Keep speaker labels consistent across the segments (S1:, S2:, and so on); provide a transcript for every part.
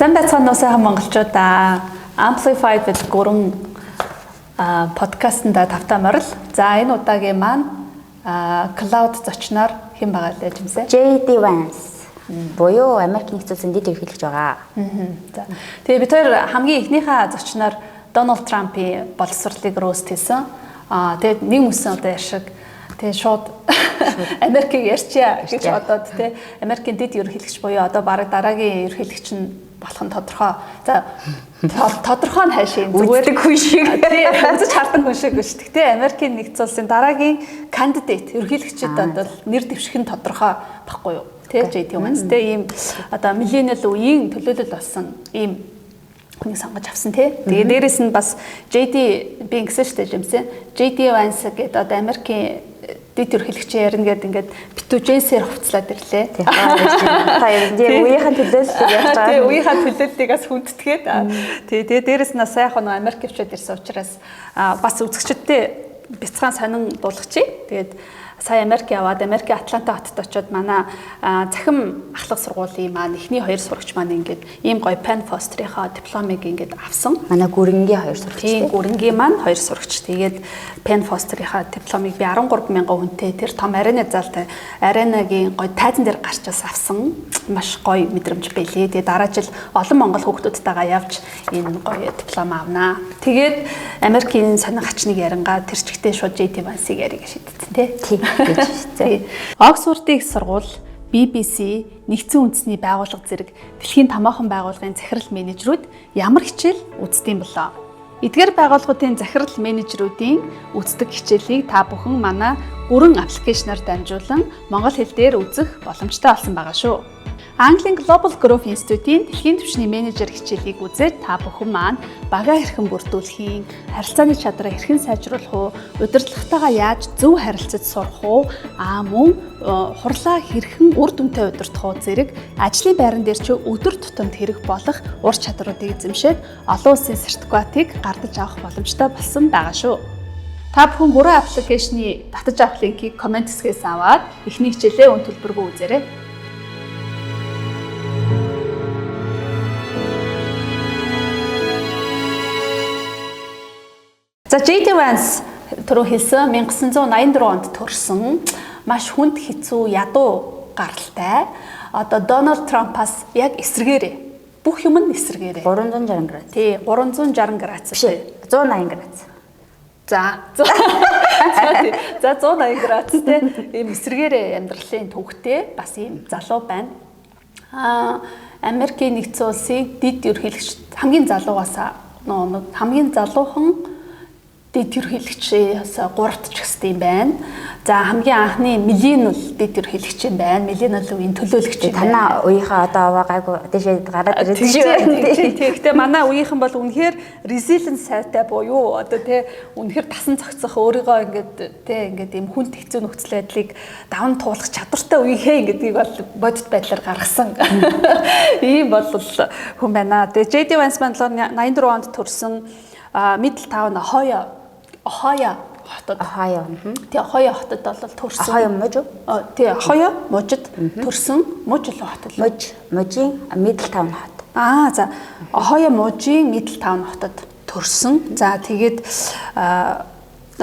S1: Сайн байцгаана уу сайхан монголчуудаа. Amplified with гурван подкастнда тавтаа морил. За энэ удаагийн маань cloud зочноор хэн байгаа л жимсэ?
S2: JD Vance. Буюу Америк нэгдсэн улсын дэд ерөнхийлөгч байгаа.
S1: За. Тэгээ бид хоёр хамгийн ихнийхээ зочноор Donald Trump-ийн боловсролыг рост хийсэн. Тэгээд нэг мөсөн одоо яшиг тэгээ шууд Америкийг ярьчаа гэж бодоод тэ Америкийн дэд ерөнхийлөгч буюу одоо бараг дараагийн ерөнхийлөгч нь болох нь тодорхой. За тодорхой нь хайшин
S2: зүгээр хүн шиг
S1: тий үзэж хардан хүн шиг биш. Гэтэ Америкийн нэгдсэн улсын дараагийн кандидат ерөнхийлөгчд одоо нэр дэвших нь тодорхой байхгүй юу? Тэ JD Vance тэ ийм одоо миллениал үеийн төлөөлөл болсон ийм хүнийг сонгож авсан тий. Тэгээ дээрэс нь бас JD би ингэсэн шүү дээ жимсэн. JD Vance гэдэг одоо Америкийн дэд ерөнхийлөгч ярина гэдэг ингээд битүүжэнсээр хувцлаад ирлээ.
S2: Та яг үеийнхэн төлөөллийг яаж байгаа.
S1: Тэгээ үеийнхээ төлөөллийг бас хүндэтгээд тэгээ дээрэс нь сайхан Америк хвчээд ирсэн учраас бас үзэгчдтэй бяцхан сонин дуулгачих. Тэгээд сая Америк яваад Америкийн Атланта хотод очиод манай захим ахлах сургуулийн маань эхний хоёр сурагч маань ингээд ийм гоё Penn Foster-ийнхаа дипломыг ингээд авсан.
S2: Манай гүрэнгийн хоёр сурагч.
S1: Тийм гүрэнгийн маань хоёр сурагч. Тэгээд Penn Foster-ийнхаа дипломыг би 13,000 хүнтэй тэр том арена залтай аренагийн гоё тайзан дээр гарчаас авсан. Маш гоё мэдрэмж байлээ. Тэгээд дараа жил олон монгол хүүхдүүдтэйгээ явж энэ гоё диплом авнаа. Тэгээд Америкийн сонин хачныг ярангаа тэр чигтээ шууд JD Vance-ийг ярих шийдсэн тий. Оксфордын сургууль, BBC, Нэгдсэн үндэсний байгууллага зэрэг дэлхийн томоохон байгууллагын захирал менежерүүд ямар хичээл үздэм болоо. Эдгээр байгууллагуудын захирал менежерүүдийн үздэг хичээлийг та бүхэн манай гурван аппликейшнаар дамжуулан монгол хэл дээр үзэх боломжтой болсон байгаа шүү. Английн Global Growth Institute-ийн дэлхийн түвшний менежер хичээлийг үзээд та бүхэн маань багаа хэрхэн бүрдүүлэх, харилцааны чадраа хэрхэн сайжруулах уу, удирдлагатайгаа яаж зөв харилцаж сурах уу, мөн хурлаа хэрхэн үр дүнтэй удирдах уу зэрэг ажлын байран дээр ч өдөр тутамд хэрэг болох ур чадруудыг эзэмшээд олон улсын сертификатыг гардаж авах боломжтой болсон байгаа шүү. Та бүхэн гурван аппликейшны татаж авах линкийг комент хэсгээс аваад эхний хичээлээ өн төлбөргүй үзээрэй. За JD Vance түрүү хэлсэн 1984 онд төрсэн маш хүнд хэцүү ядуу гаралтай. Одоо Donald Trump-аас яг эсрэгээрээ бүх юм нь эсрэгээрээ
S2: 360 градус.
S1: Тий 360 градус.
S2: Биш 180 градус.
S1: За 180 градус те ийм эсрэгээрээ амьдралын төвхтэй бас ийм залуу байна. Америкийн нэгдсэн улсын дэд ерөнхийлөгч хамгийн залуугаас хамгийн залуухан дэд ерөнхийлөгчээс 3-т ч гэсэн юм байна. За хамгийн анхны миллениал дэд ерөнхийлөгч юм байна. Миллениал үеийн төлөөлөгч юм байна.
S2: Танаа үеийнхээ одоо гайгүй дээшээ гараад ирсэн.
S1: Тэгэхдээ манай үеийнхэн бол үнэхээр resilience сайтай буюу одоо тий үнэхээр тасан цогцох өөрийгөө ингээд ийм хүнд хэцүү нөхцөл байдлыг даван туулах чадвартай үеийнхээ гэдгийг бол бодит байдлаар гаргасан. Ийм бол хүн байна. Тэгээ JD Vance маань 84 онд төрсэн Middletown Ohio хотод. Тэгээ Ohio хотод бол төрсэн.
S2: Ohio мужид.
S1: Тэгээ Ohio мужид төрсэн. Мужид хотод.
S2: Мужийн Middletown хот.
S1: За Ohio мужийн Middletown хотод төрсэн. За тэгээд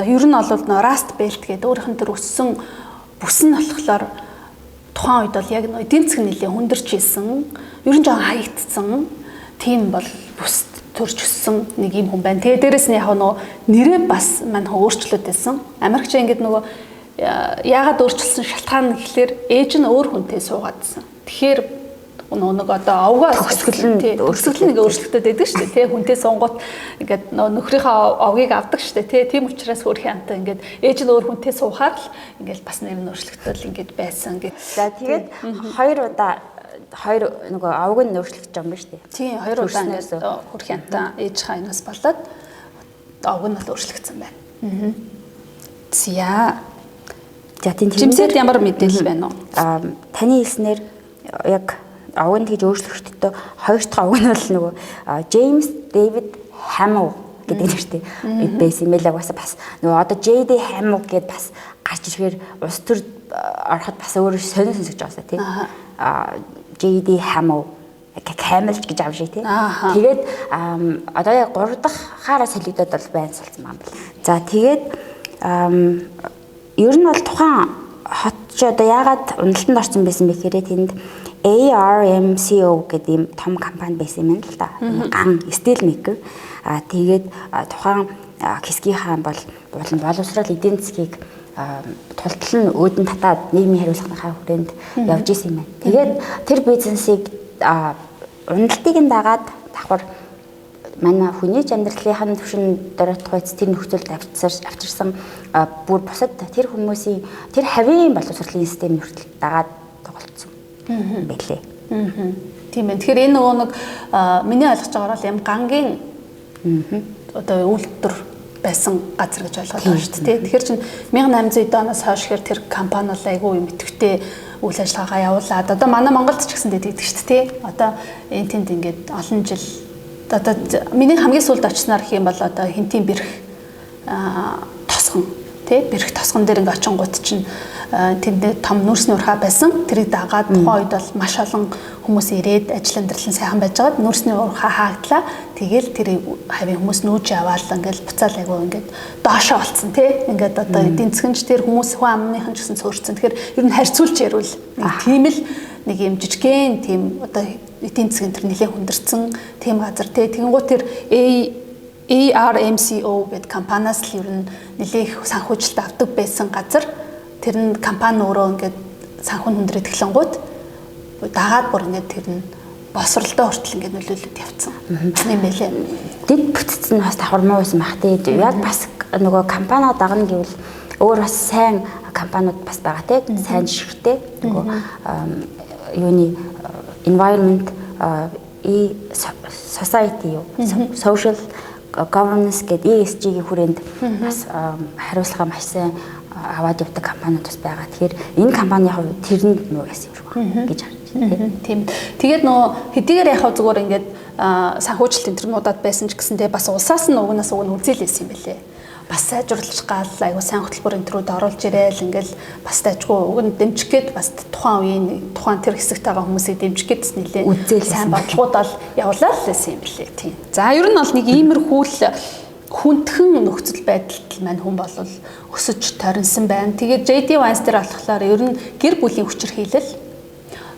S1: ер нь бол Rust Belt гэдэг өөрийнх нь төр өссөн бүс нь болохоор тухайн үед бол яг эдийн засгийн нэлээд хүндэрч исэн. Ер нь жоо хаягдсан. Тийм бол бүс төрж өссөн нэг юм хүн байна. Тэгээ дээрэс нь яг нэрээ бас манайх өөрчлөлт байсан. Америкч ингээд яагаад өөрчлөсөн шалтгаан гэхэлэр ээж нь өөр хүнтэй суугаадсэн. Тэгэхээр нэг одоо овгоо төгсгөл нэг өөрчлөлтөд байдаг шүү дээ. Тэ хүнтэй сунгууд ингээд нөхрийнхөө овгийг авдаг шүү дээ. Тийм учраас өөрхийн амтаа ингээд ээж нь өөр хүнтэй суухаар л ингээд бас нэр нь өөрчлөлтөд ингээд байсан гэх.
S2: За тэгээд хоёр удаа нөгөө овг нь өөрчлөгдөж байгаа юм байна шүү дээ.
S1: Тийм, хоёр удаа ингээд хөрхийн амтаа ээж хаанаас болоод овг нь бол өөрчлөгдсөн байна. За тийм жимсэд ямар мэдээлэл байна уу?
S2: Таны хэлснээр яг овг нь тэгж өөрчлөгдөхдөө хоёр дахь овг нь бол нөгөө James David Hamill гэдэг нэртэй байсан юм байлаа бас нөгөө одоо JD Hamill гэдээ бас гарч ирэхээр улс төр ороход бас өөрөө сонирхож байгаа тийм JD Hamill Camel гэж аав шиг тий.
S1: Ааха.
S2: Тэгээд одоо яг 3 дахь хаараа солигдоод бол байна болсон юм байна. За тэгээд ер нь бол тухайн хот ч одоо яагаад уналтанд орсон байсан бэ гэхээр тэнд ARMCO гэдэг ийм том компани байсан юм л да. Ган steel maker. Тэгээд тухайн Киски хаан бол боловсрол эдийн засгийг тултал нь өөдөн татаад нийгмийн хариуцлагынхаа хүрээнд явж исэн юм байна. Тэгээд тэр бизнесийг уналтыг нь дагаад давхар манай хүний амьдралын түвшин дөрөтгүйц тэр нөхцөлд авчирсан бүр бусад тэр хүмүүсийн тэр хавийн боловсролын системийн хүртэл дагаад тоглолцсон байлээ.
S1: Тийм ээ. Тэгэхээр энэ нөгөө нэг миний ойлгож байгаагаар юм гангийн одоо үйлдвэр байсан газар гэж ойлгоод байна шүү дээ. Тэгэхээр чинь 1800 оноос хойш тэр компани бол айгүй юм идэвхтэй үйл ажиллагаагаа явуулаад одоо манай Монголд ч гэсэн тэгдэг шүү дээ. Одоо энэ тэнд ингээд олон жил одоо миний хамгийн сүүлд очсноор гэх юм бол одоо хинтийн бэрх тосгон тий бэрх тосгон дээр ингээд очингууд чинь тэнд том нүрсний урхаа байсан. Тэрийг дагаад тухайн үед бол маш олон хүмүүс ирээд ажил амьдрал нь сайхан байжгаад нүрсний урхаа хааглаа. Тэгэл тэр хавийн хүмүүс нүүж яваал ингээд буцаал айгуу ингээд доошоо болцсон тий. Ингээд одоо эдийн засгч тэр хүмүүс хүн амныхан ч гэсэн цөөрцөн. Тэгэхээр ер нь харьцуулж ярил тийм л нэг юм жижигхэн тийм одоо эдийн засгийн тэр нэлээд хүндэрсэн тийм газар тий. Тэгэнгუთ тэр ARMCO гэдэг компаниас л ер нь нэлээд санхүүжилт авдаг байсан газар. Тэр нь компани өөрөө ингээд санхүү хүндрээд эхлэнгууд дагаад бүр ингээд тэр нь босролтой хүртэл ингээд нөлөөлөд явцсан. Тийм байлээ.
S2: Дэд бүтцэн бас давхар муу байсан бах тий. Яг бас нөгөө компани дагна гэвэл өөр бас сайн компаниуд бас байгаа тий. Сайн жишгтэй нөгөө юуны environment society юу social governance гэдэг ESG-ийн хүрээнд бас хариуцлага маш сайн аваад явдаг компаниуд бас байгаа. Тэгэхээр энэ компанийн хувьд тэрэнд нөө яасан юм шиг гэж харж байна.
S1: Тийм. Тэгээд нөө хэдийгээр яхаа зүгээр ингээд санхүүжилт интернуудад байсан ч гэсэндээ бас улсаас нь угнаас уг нь үзээлсэн юм байлээ. Бас сайжруулах гал айгуу сайн хөтөлбөр интернууд оруулж ирээл ингээд бас тажгүй уг нь дэмжих гээд бас тухайн үеийн тухайн тэр хэсэгт байгаа хүмүүсийг дэмжих гээд нэлээд сайн бодлогууд бол явуулаад л байсан юм байлээ. Тийм. За ер нь бол нэг иймэрхүү л хүндхэн нөхцөл байдалд маань хүн бол өсөж торинсон байна. Тэгээд JD Vance дээр болохоор ер нь гэр бүлийн хүчирхийлэл,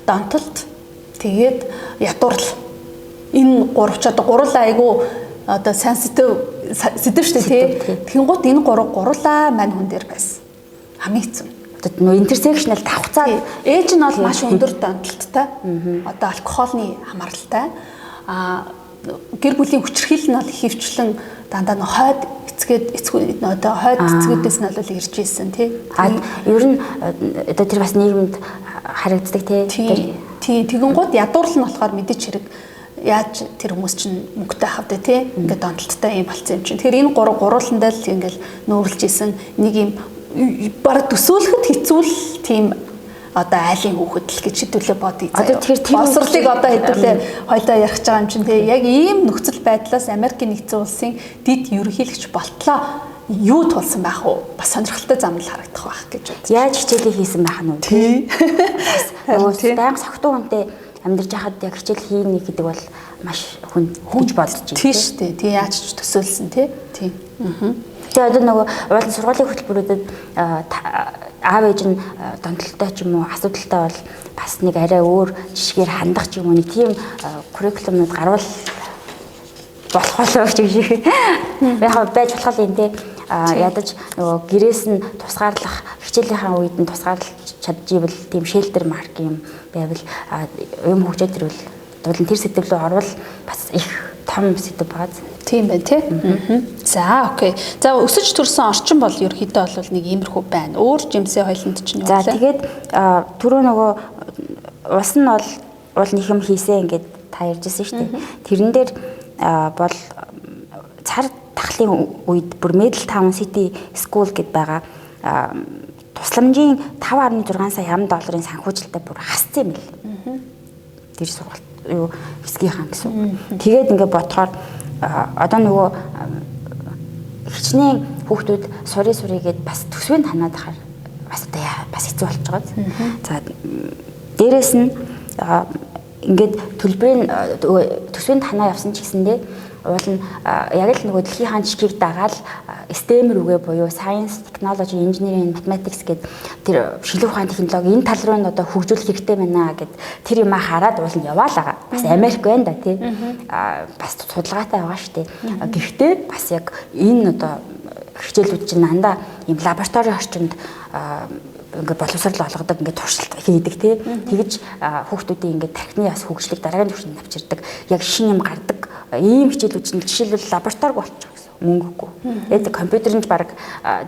S1: донтолт, тэгээд ядуурл энэ гуравч одоо гурлаа айгу одоо sensitive сэдв шүү дээ. Тэгэнгუთ энэ гурлаа маань хүн дээр байсан. Хамгийн хэцүү.
S2: Одоо нөө интерсекшнл давхцаад
S1: ээж нь бол маш өндөр донтолттой. Одоо алкоголны хамааралтай. Гэр бүлийн хүчирхийлэл нь бол хөвчлэн дандаа нөө хойд эцгээд одоо хойд эцгүүдээс нь бол ирж ийсэн тий.
S2: Ер нь одоо тэр бас нийгэмд харагддаг тий.
S1: Тэгэнгუთ ядуурл нь болохоор мэдээч хэрэг яаж тэр хүмүүс чинь мөнгөтэй авах вэ тий. Ингээд донтолттой юм болцсон юм чинь. Тэгэхээр энэ гурландаа л ингээл нөөрлж ийсэн нэг юм бараг төсөөлөхөд хэцүүл тийм одоо айлын хүүхэд л гэж хэдүүлээ бодъё.
S2: Одоо тэгэхээр
S1: босрлыг одоо хэдүүлээ хоёлоо ярих гэж байгаа юм чинь тий. Яг ийм нөхцөл байдлаас Америкийн нэгдсэн улсын дид ерөнхийлөгч болтлоо юу тулсан байх вэ? Бас сонирхолтой зам л харагдах байх гэж бодож.
S2: Яаж хичээлээ хийсэн байх нь үү тий. Нөгөө байнга согтуу хүнтэй амьдарч байхад яг хичээл хийнэ гэдэг бол маш хүн гэж бодож байна.
S1: Тий шүү дээ. Тий яаж ч төсөөлсөн тий. Тий.
S2: Тэгээ одоо нөгөө уулын сургуулийн хөтөлбөрүүдэд аав ээж нь донтолтой ч юм уу асуудалтай бол бас нэг арай өөр жишгээр хандах ч юм уу нэг тийм curriculum-ууд гарвал болох болоо гэж шиг. Яг байж болох юм те. Ядаж нөгөө гэрээс нь тусгаарлах хичээлийнхаа үед нь тусгаарлаж чадчихвэл тийм шэлтер марк юм байвал юм хөгжөөд ирвэл дуулан тэр сэдв рүү орвол бас их том сэдв бааз.
S1: Тийм байна тий. За окей. За өсөж төрсэн орчин бол ерөөхдөө бол нэг иймэрхүү байна. Өөр жимсээ хойлонд чинь юу вэ?
S2: За тэгээд түрүү нөгөө ус нь бол уул нэг юм хийсэ ингээд та ярьжсэн шүү дээ. Тэрэн дээр бол цар тахлын үед бүр Middle Town City School гэдээ байгаа тусламжийн 5.6 сая $8 санхүүжилтаа бүр хассан юм л. Тэр сургалт юу хэсгийнхан гэсэн. Тэгээд ингээд бодохоор одоо нөгөө хичнээн хүүхдүүд сурыг бас төсвийн ханаад ахаар бас одоо бас хэцүү болж байгаа. За дээрэс нь ингээд төлбөрийн төсвийн танаа явсан ч гэсэндээ уул нь яг л нөгөө дэлхийн хаан жишгийг дагаад STEM рүүгээ буюу Science, Technology, Engineering, Mathematics гэдэг тэр шилүү ухаан технологи энэ тал руу нь одоо хөгжүүлэх хэрэгтэй байна гэд тэр юмаа хараад уул нь яваалаа. Бас Америк байна да тий. Бас судалгаатай байгаа шүү дээ. Гэхдээ бас яг энэ одоо хичээлүүд чинь дандаа ийм лабораторийн орчинд ингээд боловсрал олгодог, ингээд туршилт хийдэг тий. Тэгж хүүхдүүдийн ингээд тархины бас хөгжлийг дараагийн түвшинд авчирдаг. Яг шинэ юм гардаг. Ийм хичээлүүд чинь жишээлбэл лаборатори болчих гэсэн мөнгөгүй. Тэгээд компьютерын баг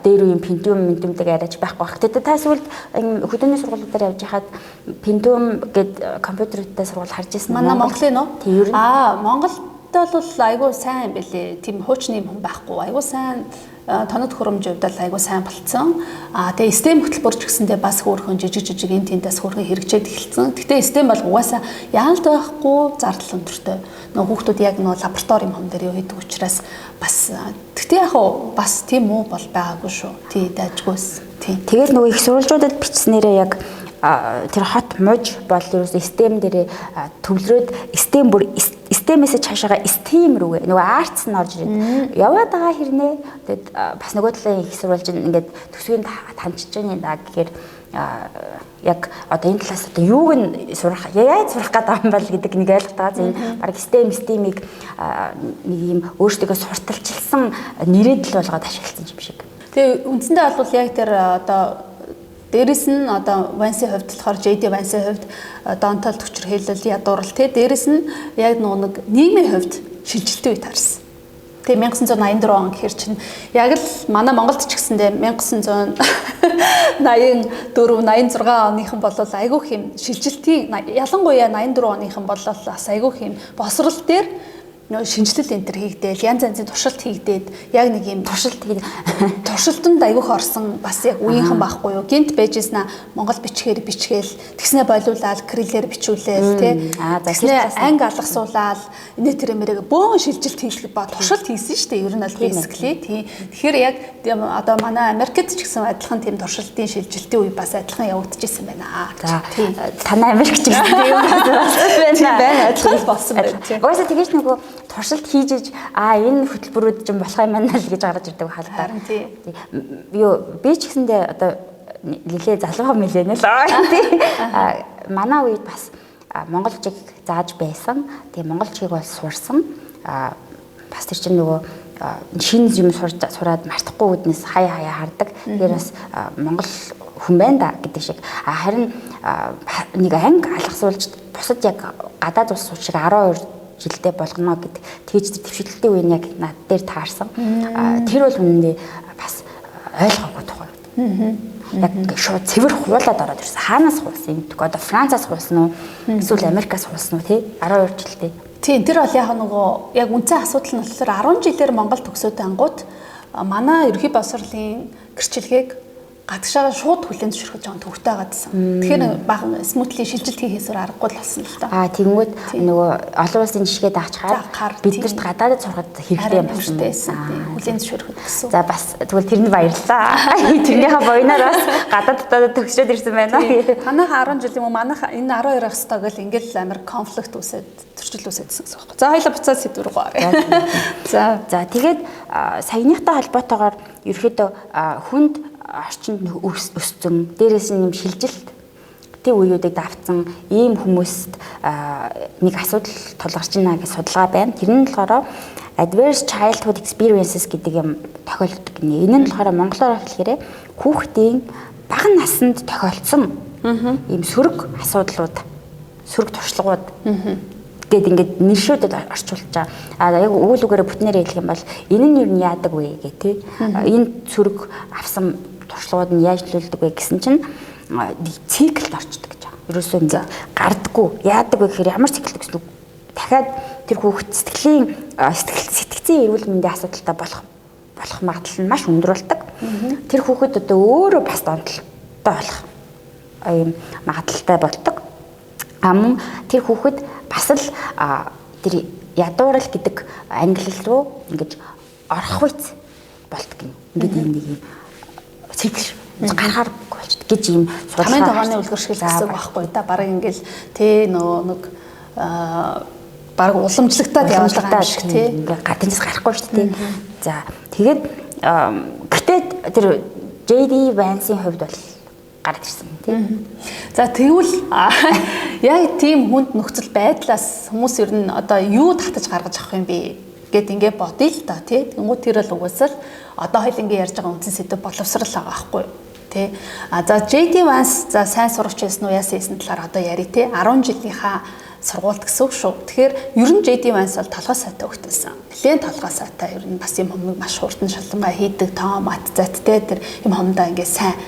S2: дээр үеийн Pentium арайч байхгүй бах. Тэгээд та сүүлд хөдөөний сургуулиудаар явж хахад Pentium гээд компьютертэй сургууль харж ирсэн.
S1: Манай Монголын уу?
S2: Тий ер нь.
S1: Монголд бол айгүй сайн байлээ. Тийм хуучны юм байхгүй. Айгүй сайн тоног хөрөмж өвдөл айгүй сайн болцсон. Тэгээ STEM хөтөлбөрч гэсэндээ бас хөөрхөн жижиг энэ тэндээс хөөрхөн хэрэгжээд эхэлсэн. Гэтэ STEM бол угаасаа яалт байхгүй зардал өндөртэй. Нөгөө хүүхдүүд яг нөгөө лаборатори юм дээр юу хийдэг учраас бас гэтэ яг бас тийм үү бол байгаагүй шүү. Тий дайжгүйс. Тий.
S2: Тэгээд нөгөө их сурвалжуудад бичснээрээ яг тэр хот муж бол ерөөс STEM дээр төвлөрөөд STEM бүр STEM-ээс цаашаага STEM рүүгээ нөгөө arts нь орж ирээд яваад байгаа хэрнээ тэгээд бас нөгөө талын их сурвалж ингээд төсвийн таньчиж байгаа гэхээр яг одоо энэ талаас одоо юуг нь сурах яаж сурах гэдэг юм бол гэдэг нэг ойлголт байгаа. Энэ баг STEM-ийг нэг юм өөрсдөө сурталчилсан нэрэдэл болгоод ашигласан юм шиг.
S1: Тэгээ үндсэндээ бол яг тэр одоо дээрэс нь одоо Ванси хувьд болохоор JD Ванси хувьд донтол төвчөр хэлэл ядуурл тий дээрэс нь яг нэг нийгмийн хувьд шилжилтийн үе таарсан. Тэгээ 1984 он гэхэр чинь яг л манай Монголд ч гэсэндээ 1984 86 оныхан бол айгүйх юм шилжилтийн ялангуяа 84 оныхан бол бас айгүйх юм босрал дээр шинжилэл энтер хийгдээл янз янзын туршилт хийгдээд яг нэг юм туршилтанд айгүйх орсон бас яг үеийнхэн байхгүй юу гинт байжсна Монгол бичгээр бичгээл тэгснэ болиулаад крилээр бичүүлээл тий тэгснэ анги алгасуулаад энэ тэр мэрэг бөөн шилжилт хийлгэх ба туршилт хийсэн шүү дээ ер нь бол basically тий тэгэхээр яг одоо манай Америкт ч гэсэн адилхан тийм туршилтын шилжилтийн үе бас адилхан явагдчихсан байна
S2: тий танай Америк ч гэсэн тийм байна
S1: адилхан болсон байна тий
S2: угаасаа тэгэж нөгөө туршилт хийж энэ хөтөлбөрүүд ч болох юм байна л гэж гаргаж ирдэг хаалта. Юу би ч гэсэндээ одоо нэлээ залуухан мэлээ нэ л тий. Манай үед бас монголчиг зааж байсан. Тэгээ монголчгийг бол сурсан. Бас тэр чинь нөгөө шинэ юм сураад мартахгүй үднэс хаяа хардаг. Тэгэхээр бас монгол хүн байна да гэдэг шиг. Харин нэг анги алгасуулж бусад яг гадаад улс шиг 12 жилдээ болгоно гэдэг тэгж төвшөлтийн үе нь яг над дээр таарсан. Тэр бол үнэндээ бас ойлгоогүй тухай. Яг шууд цэвэр хуулаад ороод ирсэн. Хаанаас хуулсан юм? Одоо Францаас хуулсан уу? Эсвэл Америкаас хуулсан уу тий? 12 жилдээ.
S1: Тийм тэр бол яг нөгөө яг үндсэн асуудал нь болохоор 10 жилээр Монгол төгсөөд ангууд манай ерхий боловсролын гэрчлэгийг гадагшаа шууд хүлээн зөвшөөрөх жоон төвхтэй байгаадсан. Тэгэхээр бага смутли шилжилт хийхээсээр аргагүй л болсон л та.
S2: Тэгэнгүүт нөгөө олон улсын жишгээ даачаар биднэрт гадаадд сурахад хэрэгтэй юм байсан.
S1: Хүлээн зөвшөөрөх гэсэн.
S2: За бас тэгвэл тэр нь баярлалаа. Тэрнийхээ буйнаар бас гадаадд төгсчөөд ирсэн байна.
S1: Танайхаа 10 жил юм уу манайхаа энэ 12 ах стаг гэл ингээл амар конфликт үүсээд зөрчил үүсэдсэн гэсэн үг. За хоёлаа буцаад сэдвэр гоо.
S2: За тэгээд саяныхтай холбоотойгоор ерөөдөө хүнд орчинд өссөн дээрээс нь юм шилжилт тийм үеүүдийг давцсан ийм хүмүүст нэг асуудал тулгарч байна гэж судалгаа байна. Тэр нь болохоор adverse childhood experiences гэдэг юм тохиолддог гинэ. Энэ нь болохоор монголоор хэлэхээр хүүхдийн бага наснд тохиолдсон ийм сөрөг асуудлууд, сөрөг туршлагууд гэд ингээд нэршүүдэд орчуулж байгаа. Яг үйл үгээрээ бүтнээр хэлэх юм бол энэ нь юу нь яадаг вэ гэх тээ. Энэ сөрөг авсан туршлагууд нь яаж нөлөөлдөг вэ гэсэн чинь циклд орчдөг гэж байгаа. Ерөөсөө ингээд гардаггүй. Яадаг вэ гэхээр ямар циклд гэсэн үг. Дахиад тэр хүүхэд сэтгцийн эрүүл мэндийн асуудалтай болох магадлал нь маш өндөр болдог. Тэр хүүхэд одоо өөрөө бас донтолтой болох ийм магадлалтай болдог. Мөн тэр хүүхэд бас л тэр ядуурал гэдэг англи руу ингэж орох үйц болдог юм. Ингээд нэг юм цикл гаргааргүй болчихдог гэж юм
S1: судалгаа. Тамийн тогооны үлгэр шиг гэсэн үг байхгүй да. Бараг ингээл тэ нэг баг уламжлагтаад яваад байгаа юм шиг тий.
S2: Ингээ гаднаас гарахгүй шүү дээ. За тэгээд гэтээ тэр JD Vance-ийн хувьд бол гараад ирсэн тий.
S1: За тэгвэл яг тийм хүнд нөхцөл байдлаас хүмүүс ер нь одоо юу татаж гаргаж авах юм бэ гэд ингээ бодъё л та тий. Тэнгуү тэр бол угсаал одоо хоёул ингээ ярьж байгаа үндсэн сэдв боловсрал байгаа байхгүй юу? Тэ. За JD Vance за сайн сурагч байсан уу яасан гэсэн талаар одоо яри те 10 жилийнхаа сургуульд гэсэн үг шүү. Тэгэхээр ер нь JD Vance бол толгой сайтай хөгтөсөн. Нэлээд толгой сайтай ер нь бас юм хомыг маш хурдан шалмаа хийдэг, том ат зат те тэр юм хомдоо ингээ сайн.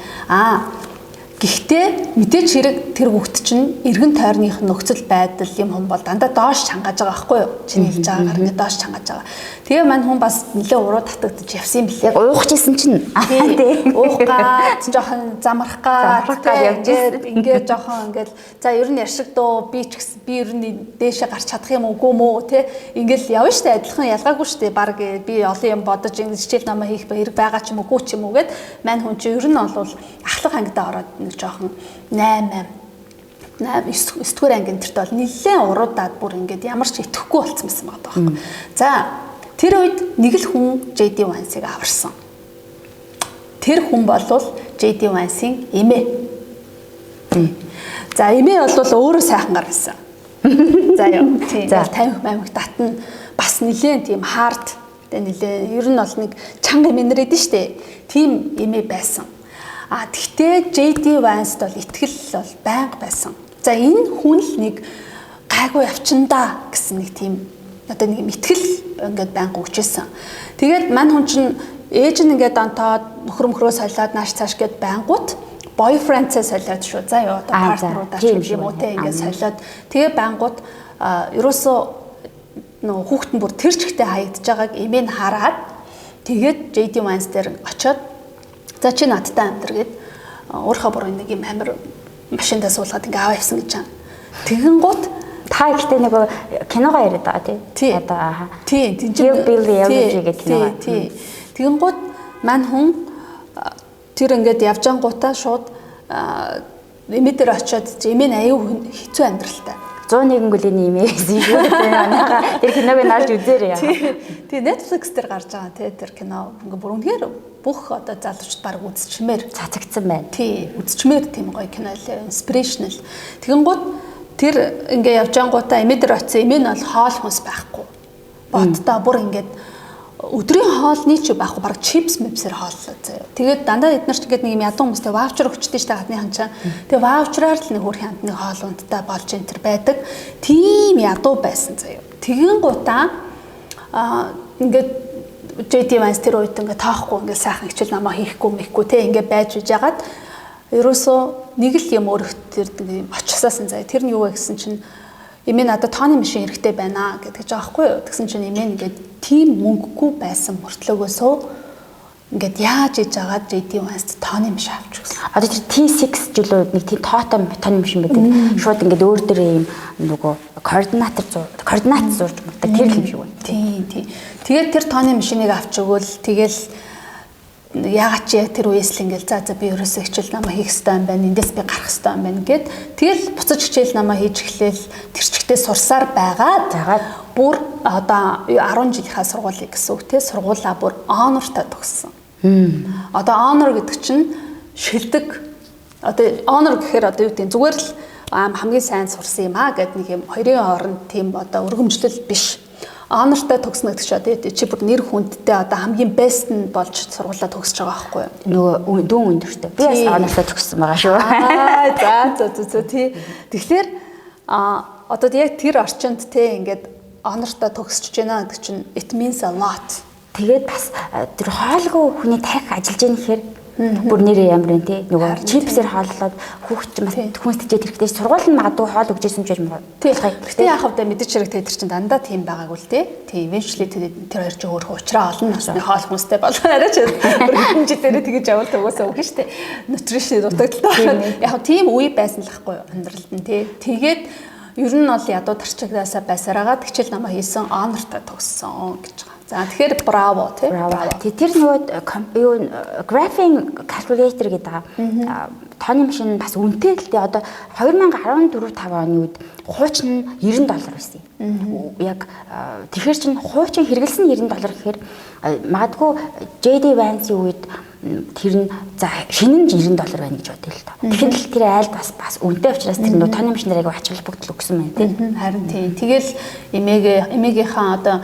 S1: Гэхдээ мэдээч хэрэг тэр хөгт чинь эргэн тойрных нөхцөл байдал юм хом бол дандаа доош чангааж байгаа байхгүй юу? Чиний хэлж байгаагаар ингээ доош чангааж байгаа. Тэгээ мань хүн бас нэлээ уруу татагдаж явсан юм билээ.
S2: Яг уухчихсан чинь
S1: тий. Уухгаад жоохон замрах гад явж ингээ жоохон ингээл за ер нь яршиг дөө би ч гэсэн би ер нь дээшээ гарч чадах юм уу гүмөө те ингээл явна штэ адилхан ялгаагүй штэ баг би олон юм бодож ингээ хичээл намаа хийх хэрэг байгаа ч юм уу гүү ч юм уу гэд мань хүн чи ер нь бол ахлах ангидаа ороод нэг жоохон 8 9-р ангийн тэрт бол нэлээд уруудаад бүр ингээд ямар ч итгэхгүй болцсон байсан байгаа байхгүй. За тэр үед нэг л хүн JD Vance-ыг аварсан. Тэр хүн бол JD Vance-ийн эмээ. За эмээ бол өөрөө сайхан гар байсан. За юу тийм 50 мамиг татна бас нэлээд тийм хард тэгээ нэлээд ер нь бол нэг чанга эмээ нэрэд нь штэ. Тийм эмээ байсан. Тэгтээ JD Vance-д бол итгэл бол байнга байсан. За энэ хүн л нэг гайгүй явчиндаа гэсэн нэг тийм одоо нэг итгэл ингээд байнга өгчээсэн. Тэгээд мань хүн чинь ээж нь ингээд онтоод нөхөр солиод нааш цааш гээд байнгут бойфрендсээ солиод шүү. За ёо одоо партнеруудаа ч юм уу те ингээд солиод тэгээ байнгут ерөөсөө нөө хүүхдэн бүр тэр чигтээ хаягдж байгааг эмээ нь хараад тэгээд JD Vance дээр очиод за чи надтай амтэр гээд өөрхөө бүр нэг юм амир машиндаа суулгаад ингээ аваа явсан гэж байна. Тэгэн гут
S2: та ихтэй нөгөө киногоо яриад байгаа тий. Одоо
S1: тий
S2: кино.
S1: Тэгэн гут мань хүн тэр ингээд явж ангуудаа шууд эмээ дээр очиод эмээ нь аюу хэцүү амьдралтай.
S2: 101 гүлийн эмээ гэсэн шүү дээ. Манайха тэр киног нааш үзээрэй.
S1: Тий Netflix дээр гарч байгаа тий тэр кино ингээ бүр үнэхээр бүх одоо залуучууд баг үзчихмээр
S2: цацагдсан байна.
S1: Тий үзчихмээр тийм гоё кино л inspirational. Тэгэн гут тэр ингээ явж ангуудаа эмээ дээр очисон эмээ нь бол хоол хүнс байхгүй. Боддоо бүр ингээд өдрийн хоолны ч байхгүй баг чипс мэпсээр хооллоо заяа. Тэгээд дандаа эднэр ч ингээд нэг юм ядуу хүмүүстэй ваучер өгчтэй штэ гадны ханчаа. Тэгээд ваучераар л нэг хөрхийн хамтны хоол ундтай болж энэ төр байдаг. Тийм ядуу байсан заяа. Тэгэн гутаа ингээд JD Vance тэр үед ингээд тоохгүй ингээд сайхан хичээл намаа хийхгүй мэхгүй те ингээд байж байгаад ерөөсөө нэг л юм өөрөөр тийм очисаасан заяа. Тэр нь юу вэ гэсэн чинь эмээ надад тооны машин хэрэгтэй байна гэдэг жаа байхгүй юу. Тэгсэн чинь эмээ ингээд тийм мөнгөгүй байсан мөртлөөгөөсөө ингээд яаж иж агаад JD Vance тооны машин авч өгсөн.
S2: Одоо тэр T6 жилүүд нэг тийм тоотой тооны машин байдаг. Шууд ингээд өөр дээр юм нөгөө координат зурж мөрдөг тэр л юм шиг байна.
S1: Тийм. Тэгээд тэр тооны машиныг авч өгөөл тэгэл яагаад чи тэр үеэс л ингээл за би ерөөсөө хичээл намаа хийх хэрэгтэй юм байна. Эндээс би гарах хэрэгтэй юм байна гэд тэгэл буцаж хичээл намаа хийж эхлээл тэр чигтээ сурсаар байгаад бүр одоо 10 жилийнхаа сургуулийг гэсэн үг те сургуулаа бүр honor-тай төгссөн. Одоо honor гэдэг чинь шилдэг одоо honor гэхээр одоо юу гэдэг зүгээр л хамгийн сайн сурсан юм гэд нэг юм хоёрын хооронд тийм одоо өргөмжлөл биш. Honor-тай төгснө гэдэг чинь одоо чи бүр нэр хүндтэй одоо хамгийн best нь болж сургуулаа төгсөж байгаа байхгүй юу?
S2: Нөгөө дүүн өндөртэй. Би бас honor-тай төгссөн байгаа шүү.
S1: За тий. Тэгэхээр одоо яг тэр орчинд те ингээд honor-тай төгсөж байна гэдэг чинь it means a lot.
S2: Тэгээд бас тэр хоолгүй хүний тарих ажиллаж яах гэхээр бүр нэрээ ямар вэ те нөгөө чипсээр хооллоод хүүхд хүнс тижээд хэрэгтэй сургууль нь магадгүй хоол өгчээсэн ч юм уу.
S1: Гэхдээ яах вэ мэдээж хэрэг тэр чинь дандаа тийм байгаагүй л те. Тийм eventually тэр хоёр ч өөрөө уучраа олон насны хоол хүнстэй болоо арай ч хэдэн жилээр тэгэж явуулт угаасаа үгүй штэ. Nutrition дутагдaltaа. Яг тийм үе байсан л ахгүй амьдралд нь те. Тэгээд ер нь бол ядуу тарчигдаасаа байсараагаад хичээл намаа хийсэн honor-тай төгссөн гэж байгаа. За тэгэхээр браво тий.
S2: Тэр нөгөө юу графинг calculator гэдэг тооны машин бас үнэтэй л дээ. Одоо 2014-5 оны үед хуучин нь $90 байсан юм. Яг тэгэхээр чинь хуучин хэрэгэлсэн $90 гэхээр магадгүй JD Vance-ийн үед тэр нь за шинэн $90 байна гэж бодъё л доо. Тэгэхээр л тэр айлд бас үнэтэй учраас тэр нь тооны машин нарыг ач холбогдол өгсөн байна тийм.
S1: Харин тийм. Тэгэл эмээгийнхаа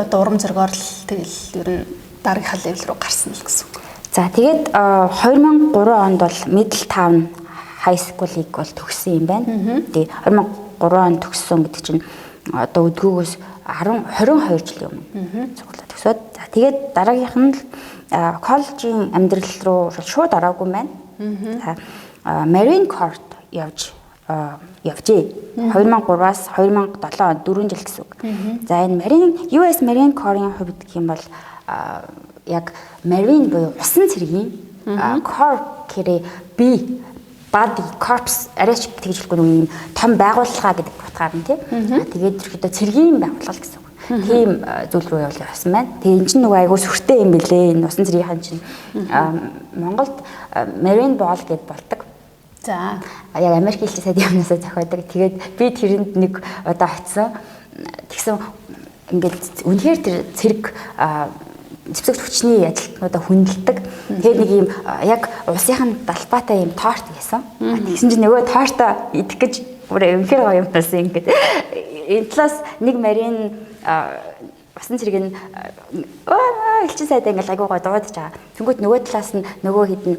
S1: одоо урам зоригоор л тэгэл ер нь дараагийнхаа левел рүү гарсан л гэсэн үг.
S2: За тэгээд 2003 онд бол Middletown High School-ыг бол төгссөн юм байна. Тэгээд 2003 онд төгссөн гэдэг чинь одоо өдгөөгөөс 22 жилийн өмнө цуглаад төгсөөд. За тэгээд дараагийнх нь коллежийн амьдрал руу шууд ороогүй байна. За Marine Corps явжээ. 2003-аас 2007 онд 4 жил гэсэн үг. За энэ US Marine Corps-ийн хувьд гэх юм бол яг Marine буюу усан цэргийн Corps гэрээ би body corps арайч тэгж хэлэхгүй нэг юм том байгууллага гэдэг утгаар нь тий. Тэгээд ерөөдөө цэргийн байгууллага гэсэн үг. Тийм зүйл рүү явуулсан байна. Тэгээ эн чинь нөгөө айгуу сүртэй юм бэлээ. Энэ усан цэргийнхэн чинь Монголд Marine Ball гэдээ болдог.
S1: За
S2: яг Америк хэлний сайд юмнасаа зохиодог. Тэгээд би тэрэнд нэг удаа очисон. Тэгсэн ингээд үнэхээр тэр цэрэг зэвсэг хүчний ажилтнуудаа хүндэлдэг. Тэгээд нэг юм яг улсынхан далбаатай юм торт байсан. Тэгсэн чинь нөгөө тортоо идэх гэж бүр үнэхээр гоё юм байсан ингээд. Энэ талаас нэг Марин басан цэрэг нь элчин сайдаа ингээд айгуу гоё дуудаж байгаа. Тэнгүүт нөгөө талаас нь нөгөө хідэн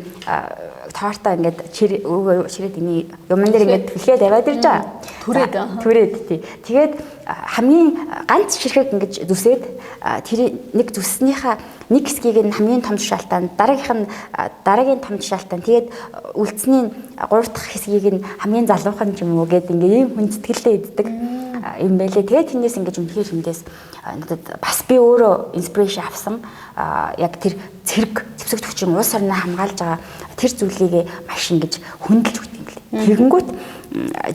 S2: тортоо ингээд ширээд ini юмн дээр ингээд хэлхээд аваад ирж байгаа. Түрээд тий. Тэгээд хамгийн ганц ширхэг ингэж зүсээд тэр нэг зүснийхаа нэг хэсгийг нь хамгийн том жишаалтаа дараагийн том жишаалтаа тэгээд үлдсний 3 дахь хэсгийг нь хамгийн залуухан ч юм уу гэдэг ингээ ийм хүн сэтгэлдээ иддэг юм байлээ. Тэгээд тэндээс ингэж үнэхээр хүндээс надад бас би өөрөө инспирэшн авсан яг тэр цэрэг зэвсэг төвчин улс орноо хамгаалж байгаа тэр зүйлийг маш ингэж хүндэлж өгдөг юм лээ. Тэгэнгүүт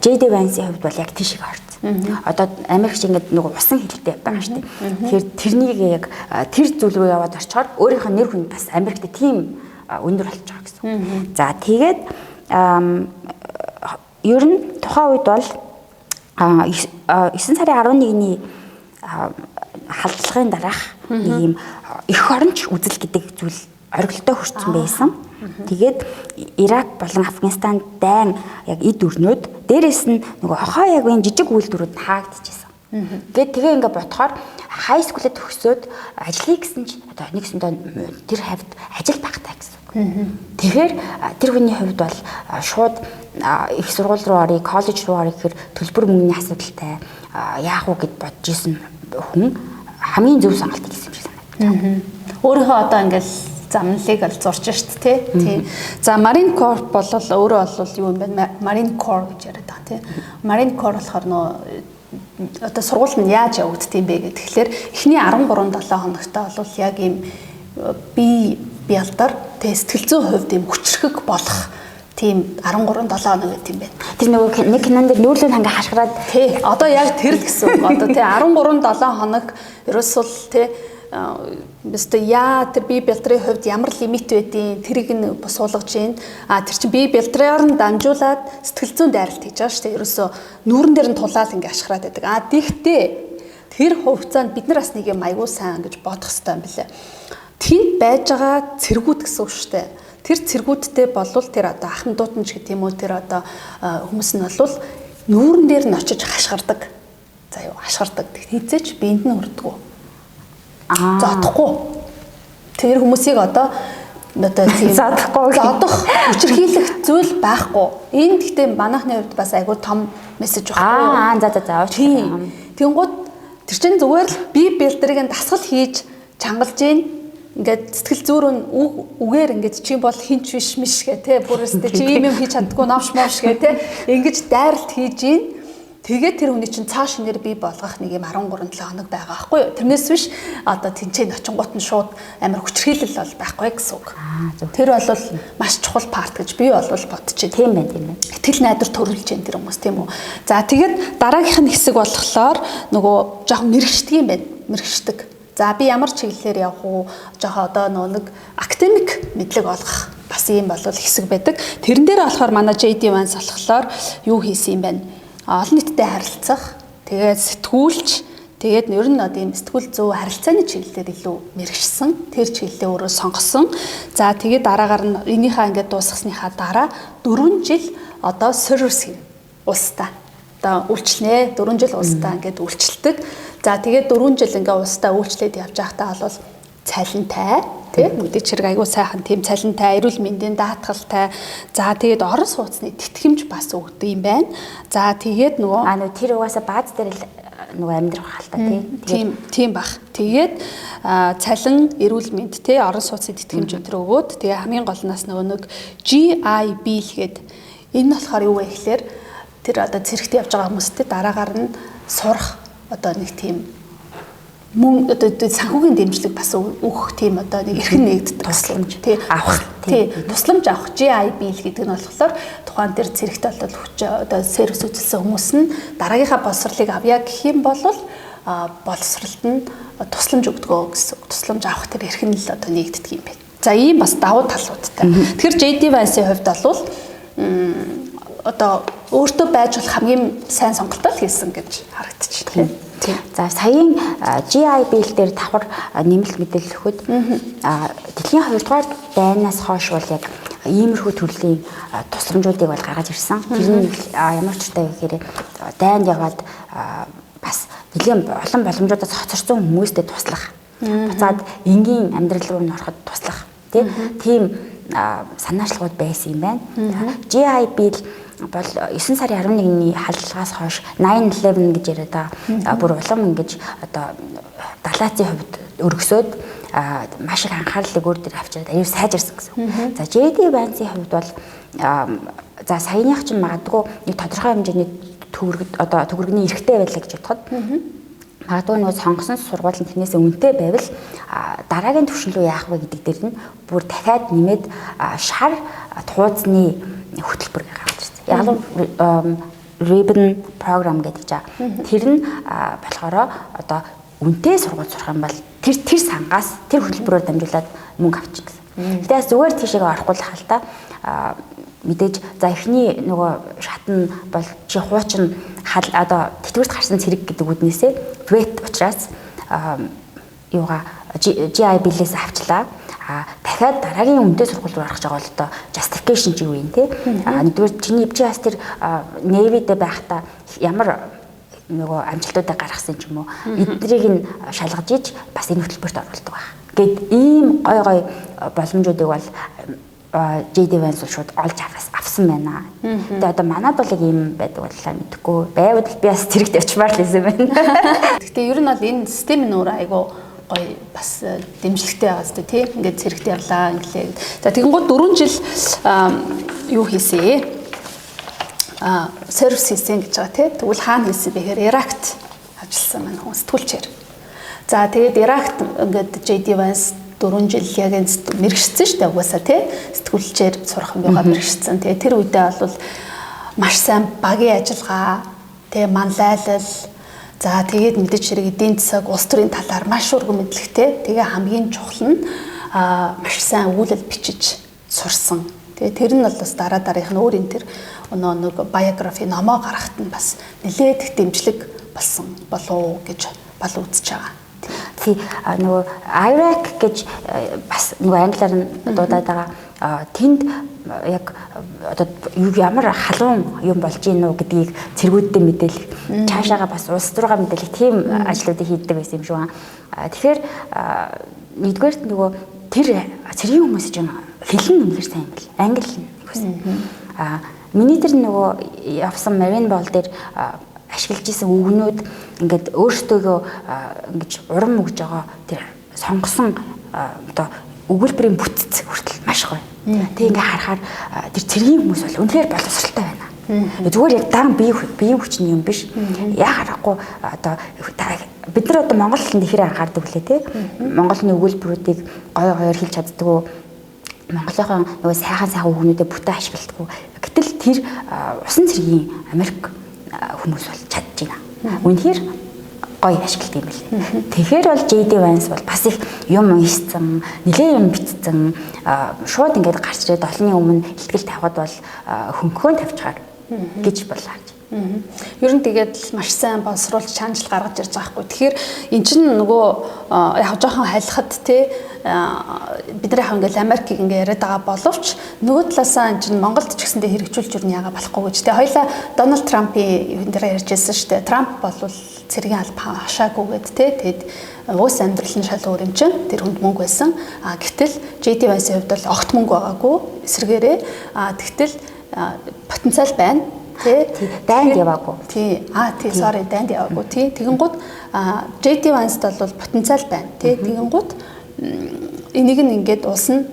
S2: JD Vance-ийн хувьд бол яг тийшээ орсон. Одоо Америкч ингээд нөгөө усан хилтэй байгаа шүү дээ. Тэгэхээр тэрнийг яг тэр зүйл рүү яваад орчоор өөрийнх нь нэр хүнд бас Америкт тийм өндөр болж байгаа гэсэн. За тэгээд ер нь тухайн үед бол 9 сарын 11-ний халдлагын дараах нэг юм эх оронч үзэл гэдэг зүйл оргилдоо хүрсэн байсан. Тэгээд Ирак болон Афганистан дайн яг эд өрнөд дээрээс нь нөгөө хохоо ягын жижиг үйлдвэрүүд хаагдчихсан. Тэгээ ингээ бодохоор хай скулд төгсөөд ажлыг гэсэн чинь одоо нэгсэндээ тэр хавьд ажил багтаа гэсэн. Тэгэхээр тэр хүний хувьд бол шууд их сургууль руу орё, коллеж руу орё гэхээр төлбөр мөнгөний асуудалтай яах уу гэд бодож исэн хүн хамгийн зөв сонголт хийсэн юм шиг санагдав.
S1: Өөрийнхөө одоо ингээл замналыг ол зурж шít тий. За Marine Corps бол өөрөө бол юу юм бэ? Marine Corps гэж яриад байгаа тий. Marine Corps болохоор нөө одоо сургууль нь яаж явагдд юм бэ гэдэг. Тэгэхээр эхний 13-7 хоногтой бол яг ийм бие бялдар сэтгэл зүйн хувьд ийм хүчрхэг болох тийм 13-7 хоног гэдэг юм байна.
S2: Тэр нөгөө нэг кинонд нүүрлэн ханга хашгираад
S1: тий. Одоо яг тэр л гэсэн үг. Одоо тий 13-7 хоног ерөөсөл тий бистэ яа тэр бие бэлтрийн хувьд ямар лимит байдیں۔ Тэрийг нь суулгаж гин. Тэр чинь бие бэлтрээр нь дамжуулаад сэтгэл зүйн дайралт хийж байгаа шүү дээ. Ерөөсөө нүүрэн дээр нь тулаал ингээ ашгараад байдаг. Тэгтээ тэр хугацаанд бид нар бас нэг юм аягүй сайн гэж бодох хэрэгтэй юм билээ. Тэнд байж байгаа цэргүүд гэсэн үг шүү дээ. Тэр цэргүүдтэй болвол тэр одоо ахын дуутанч гэх юм уу тэр одоо хүмүүс нь болвол нүүрэн дээр нь очиж хашгирдаг. За юу хашгирдаг. Тэгтээч биед нь хүрдэггүй. Зодохгүй. Тэр хүмүүсийг одоо тийм зодох хүчрхийлэх зүйл байхгүй. Энэ гэхдээ манайхны хувьд бас айгүй том мессеж баггүй.
S2: За.
S1: Тэнгууд тэр чинь зүгээр л бие бэлтрийг дасгал хийж чангалж гин. Ингээд сэтгэл зүйрэн үгээр ингээд чи бол хинч биш миш гэ тэ бүрээстэй чи юм хийж чаддгүй новш мовш гэ тэ ингэж дайралт хийж гин. Тэгээд тэр хүний чинь цааш нэр бий болгох нэг юм 13-7 хоног байгаа байхгүй юу? Тэрнээс биш одоо тэнцэн очингууд нь шууд амар хүчрхийлэл бол байхгүй гэсэн үг. Тэр бол маш чухал парт гэж би бол бодож байна.
S2: Тийм байна.
S1: Итгэл найдар төрүүлж байна тэр хүмүүс тийм үү. За тэгээд дараагийнх нь хэсэг болохоор нөгөө жоохон мэрэгчдэг юм байна. Мэрэгчдэг. За би ямар чиглэлээр явах уу? Жоохон одоо нэг академик мэдлэг олгох бас ийм бол хэсэг байдаг. Тэрэн дээр болохоор манай JD Vance болохоор юу хийсэн юм бэ? Олон нийтэд харилцах, тэгээд сэтгүүлч, тэгээд ер нь ийм сэтгүүл зүй харилцааны чиглэлээр илүү мэрэгшсэн. Тэр чиглэлээ өөрөө сонгосон. За тэгээд дараагаар нь энийхээ ингээд дуусгасныхаа дараа 4 жил одоо service хийнэ. Улстай. Одоо үйлчлэнэ 4 жил улстай ингээд үйлчлдэг. За тэгээд 4 жил ингээд улстай үйлчлээд явж байхдаа бол цалинтай тийм мэдээч хэрэг айгуу сайхан тийм цалинтай, эрүүл мэндийн даатгалтай. За тэгээд орон сууцны тэтгэмж бас өгдөг юм байна. За тэгээд нөгөө
S2: тэр угаасаа бааз дээр л нөгөө амьдрах хальтаа
S1: тийм бах. Тэгээд цалин, эрүүл мэнд тий орон сууцны тэтгэмж өтер өгөөд тэгээ хамгийн гол нас нөгөө нэг GIB л гээд энэ болохоор юу вэ гэхээр тэр одоо цэрэгт явж байгаа хүмүүстэй дараагаар нь сурах одоо нэг тийм мөн одоо санхүүгийн дэмжлэг бас өгөх тийм одоо нэг эрхэн нэгддэг
S2: тусламж
S1: тий авах тий тусламж авах GIB л гэдэг нь болохоор тухайн дээр цэрэгт болоод одоо сервис үзүүлсэн хүмүүс нь дараагийнхаа боловсролыг авъя гэх юм бол боловсролд нь тусламж өгдөгөө гэсэн тусламж авах тэр эрхэн л одоо нэгддэг юм байна. За ийм бас давуу талуудтай. Тэгэхээр JD Vance-ийн хувьд бол одоо өөртөө байж болох хамгийн сайн сонголтоо хийсэн гэж харагдчих.
S2: За саяын GIB дээр давхар нэмэлт мэдээлэл өгөхөд дэлхийн 2 дугаар дайнаас хойш бол яг иймэрхүү төрлийн тусламжуудыг бол гаргаж ирсэн. Тэр нь ямар ч утгатай гэхээр дайнд яваад бас нэлийн олон боломжуудаас хоцорсон хүмүүстэй туслах. Буцаад энгийн амьдрал руу ороход туслах. Тийм санаачлагууд байсан юм байна. GIB бол 9 сарын 11-ний халдлагаас хойш 9/11 гэж яриад байгаа. Бүр улам ингэж одоо далайцын хувьд өргөсөөд маш их анхаарлыг өөр дээр авчираад аюу сайжирсан гэсэн. За JD Vance-ийн хувьд бол за саяных чинь магадгүй нэг тодорхой хэмжээний төгрөгний эрхтэй байлаа гэж бодоход магадгүй нөгөө сонгосон сургууль нь тэрнээс үнэтэй байвал дараагийн түвшин рүү яах вэ гэдэг дээр нь бүр дахиад нэмээд шар тууцны хөтөлбөр гаргаж ирсэн. Яг л Ribbon program гэдэг жаа. Тэр нь болохоор одоо үнэтэй сургууль сурах юм бол тэр сангаас тэр хөтөлбөрөөр дамжуулаад мөнгө авчих гэсэн. Тэгээс зүгээр тийшээ орохгүй л хальтаа мэдээж за эхний нөгөө шат нь бол чи хуучин одоо тэтгэврт гарсан цэрэг гэдэг үднээсээ vet учраас юугаа GIB-лээс авчлаа. Дахиад дараагийн үнэтэй сургууль руу орох гэж байгаа бол одоо justification чи юу юм те. Нэгдүгээр чиний бас тэр Navy-д байхдаа ямар нөгөө амжилтуудаа гаргасан ч юм уу эднэрийг нь шалгаж иж бас энэ хөтөлбөрт оруулдаг байх. Гэт ийм гой боломжуудыг бол JD Vance шууд олж авсан байна. Тэгээ одоо манайд бол ийм байдаг боллаа мэдэхгүй. Байвал би бас зэрэгт явчмаар л байсан байна.
S1: Гэхдээ ер нь бол энэ систем нь өөр айгу гоё бас дэмжлэгтэй байгаа зү тий. Ингээд зэрэгт явлаа инглээ. За тэгэнгүүт 4 жил юу хийсэн? Сервис хийсэн гэж байгаа тий. Тэгвэл хаана хийсэн бэ гэхээр Иракт ажилласан маань хүн сэтгүүлчээр. За тэгээд Иракт ингээд JD Vance 4 жил яг мэрэгчсэн шүү дээ угаасаа тий. Сэтгүүлчээр сурах юм байгаа мэрэгчсэн. Тэгээ тэр үедээ бол маш сайн багийн ажиллагаа, тэгээ манлайлал, за тэгээд мэдээж хэрэг эдийн засаг, улс төрийн талаар маш урган мэдлэгтэй. Тэгээ хамгийн чухал нь маш сайн өгүүлэл бичиж сурсан. Тэгээ тэр нь бол бас дараагийнх нь өөр энэ тэр нэг биографи номоо гаргахад нь бас нэлээд их дэмжлэг болсон болов гэж үзэж байгаа.
S2: Тий нөгөө Iraq гэж бас нөгөө англиар нь дуудаад байгаа. Тэнд яг одоо ямар халуун юм болж гин үү гэдгийг цэргүүддээ мэдээлэх, цаашаага бас улс руугаа мэдээлэх тийм ажлуудыг хийдэг байсан юм шиг байна. Тэгэхээр нэгдүгээрт нөгөө тэр цэргийн хүмүүс чинь хэлэн үнэхээр сайн англи хэлнэ. Миний тэр нөгөө явсан Marine Ball дээр ашиглаж исэн үгнүүд ингээд өөртөөгөө ингэж урам өгж байгаа тэр сонгосон одоо өгүүлбэрийн бүтц хүртэл маш гоё. Тэг ингээ харахаар тэр цэргийн хүмүүс бол үнэхээр боловсралтай байна. Зүгээр яг дан бие хүчний юм биш. Яг харахгүй одоо бид нар одоо Монгол хэлэнд ихэр анхаардаг лээ те. Монголны өгүүлбэрүүдийг гоё хэлж чаддаг уу? Монголынхон нөгөө сайхан үгнүүдэд бүтэн ашигладаг уу? Гэтэл тэр усан цэргийн Америк хүмүүс бол чадж байна. Үнэхээр гоё ашигладаг юм билээ. Тэгэхээр бол JD Vance бол бас их юм хийсэн, нэлээд юм бичсэн, шууд ингээд гарч ирээд олонний өмнө ихтгэл тавихад бол хөнгөн тавьчихаар гэж бодлоо.
S1: Ер нь тэгээд маш сайн боловсруулж чанжил гаргаж ирж байгаа хгүй. Тэгэхээр эн чинь нөгөө яг жоохон хайлахад те бид нар яг ингээл Америкийг ингээ яриад байгаа боловч нөгөө талаасаа эн чинь Монголд ч гэсэндээ хэрэгжүүлж юу яага болохгүй гэж те. Хоёлаа Дональд Трампын юм дээр ярьж байсан шүү дээ. Трамп болвол цэргийн албаа хашаагүйгээд те. Тэгэд уус амьдрал нь шал өөр юм чинь тэр хүнд мөнгө байсан. Гэтэл JD Vance-ийн хувьд бол огт мөнгө байгаагүй эсрэгээрээ. Тэгтэл потенциал байна.
S2: Дайнд яваагүй.
S1: Тий, sorry, дайнд яваагүй. Тий. Тэгэнгუთ JD Vance-д бол потенциал байна. Тий. Тэгэнгуთ энийг нь ингээд улс нь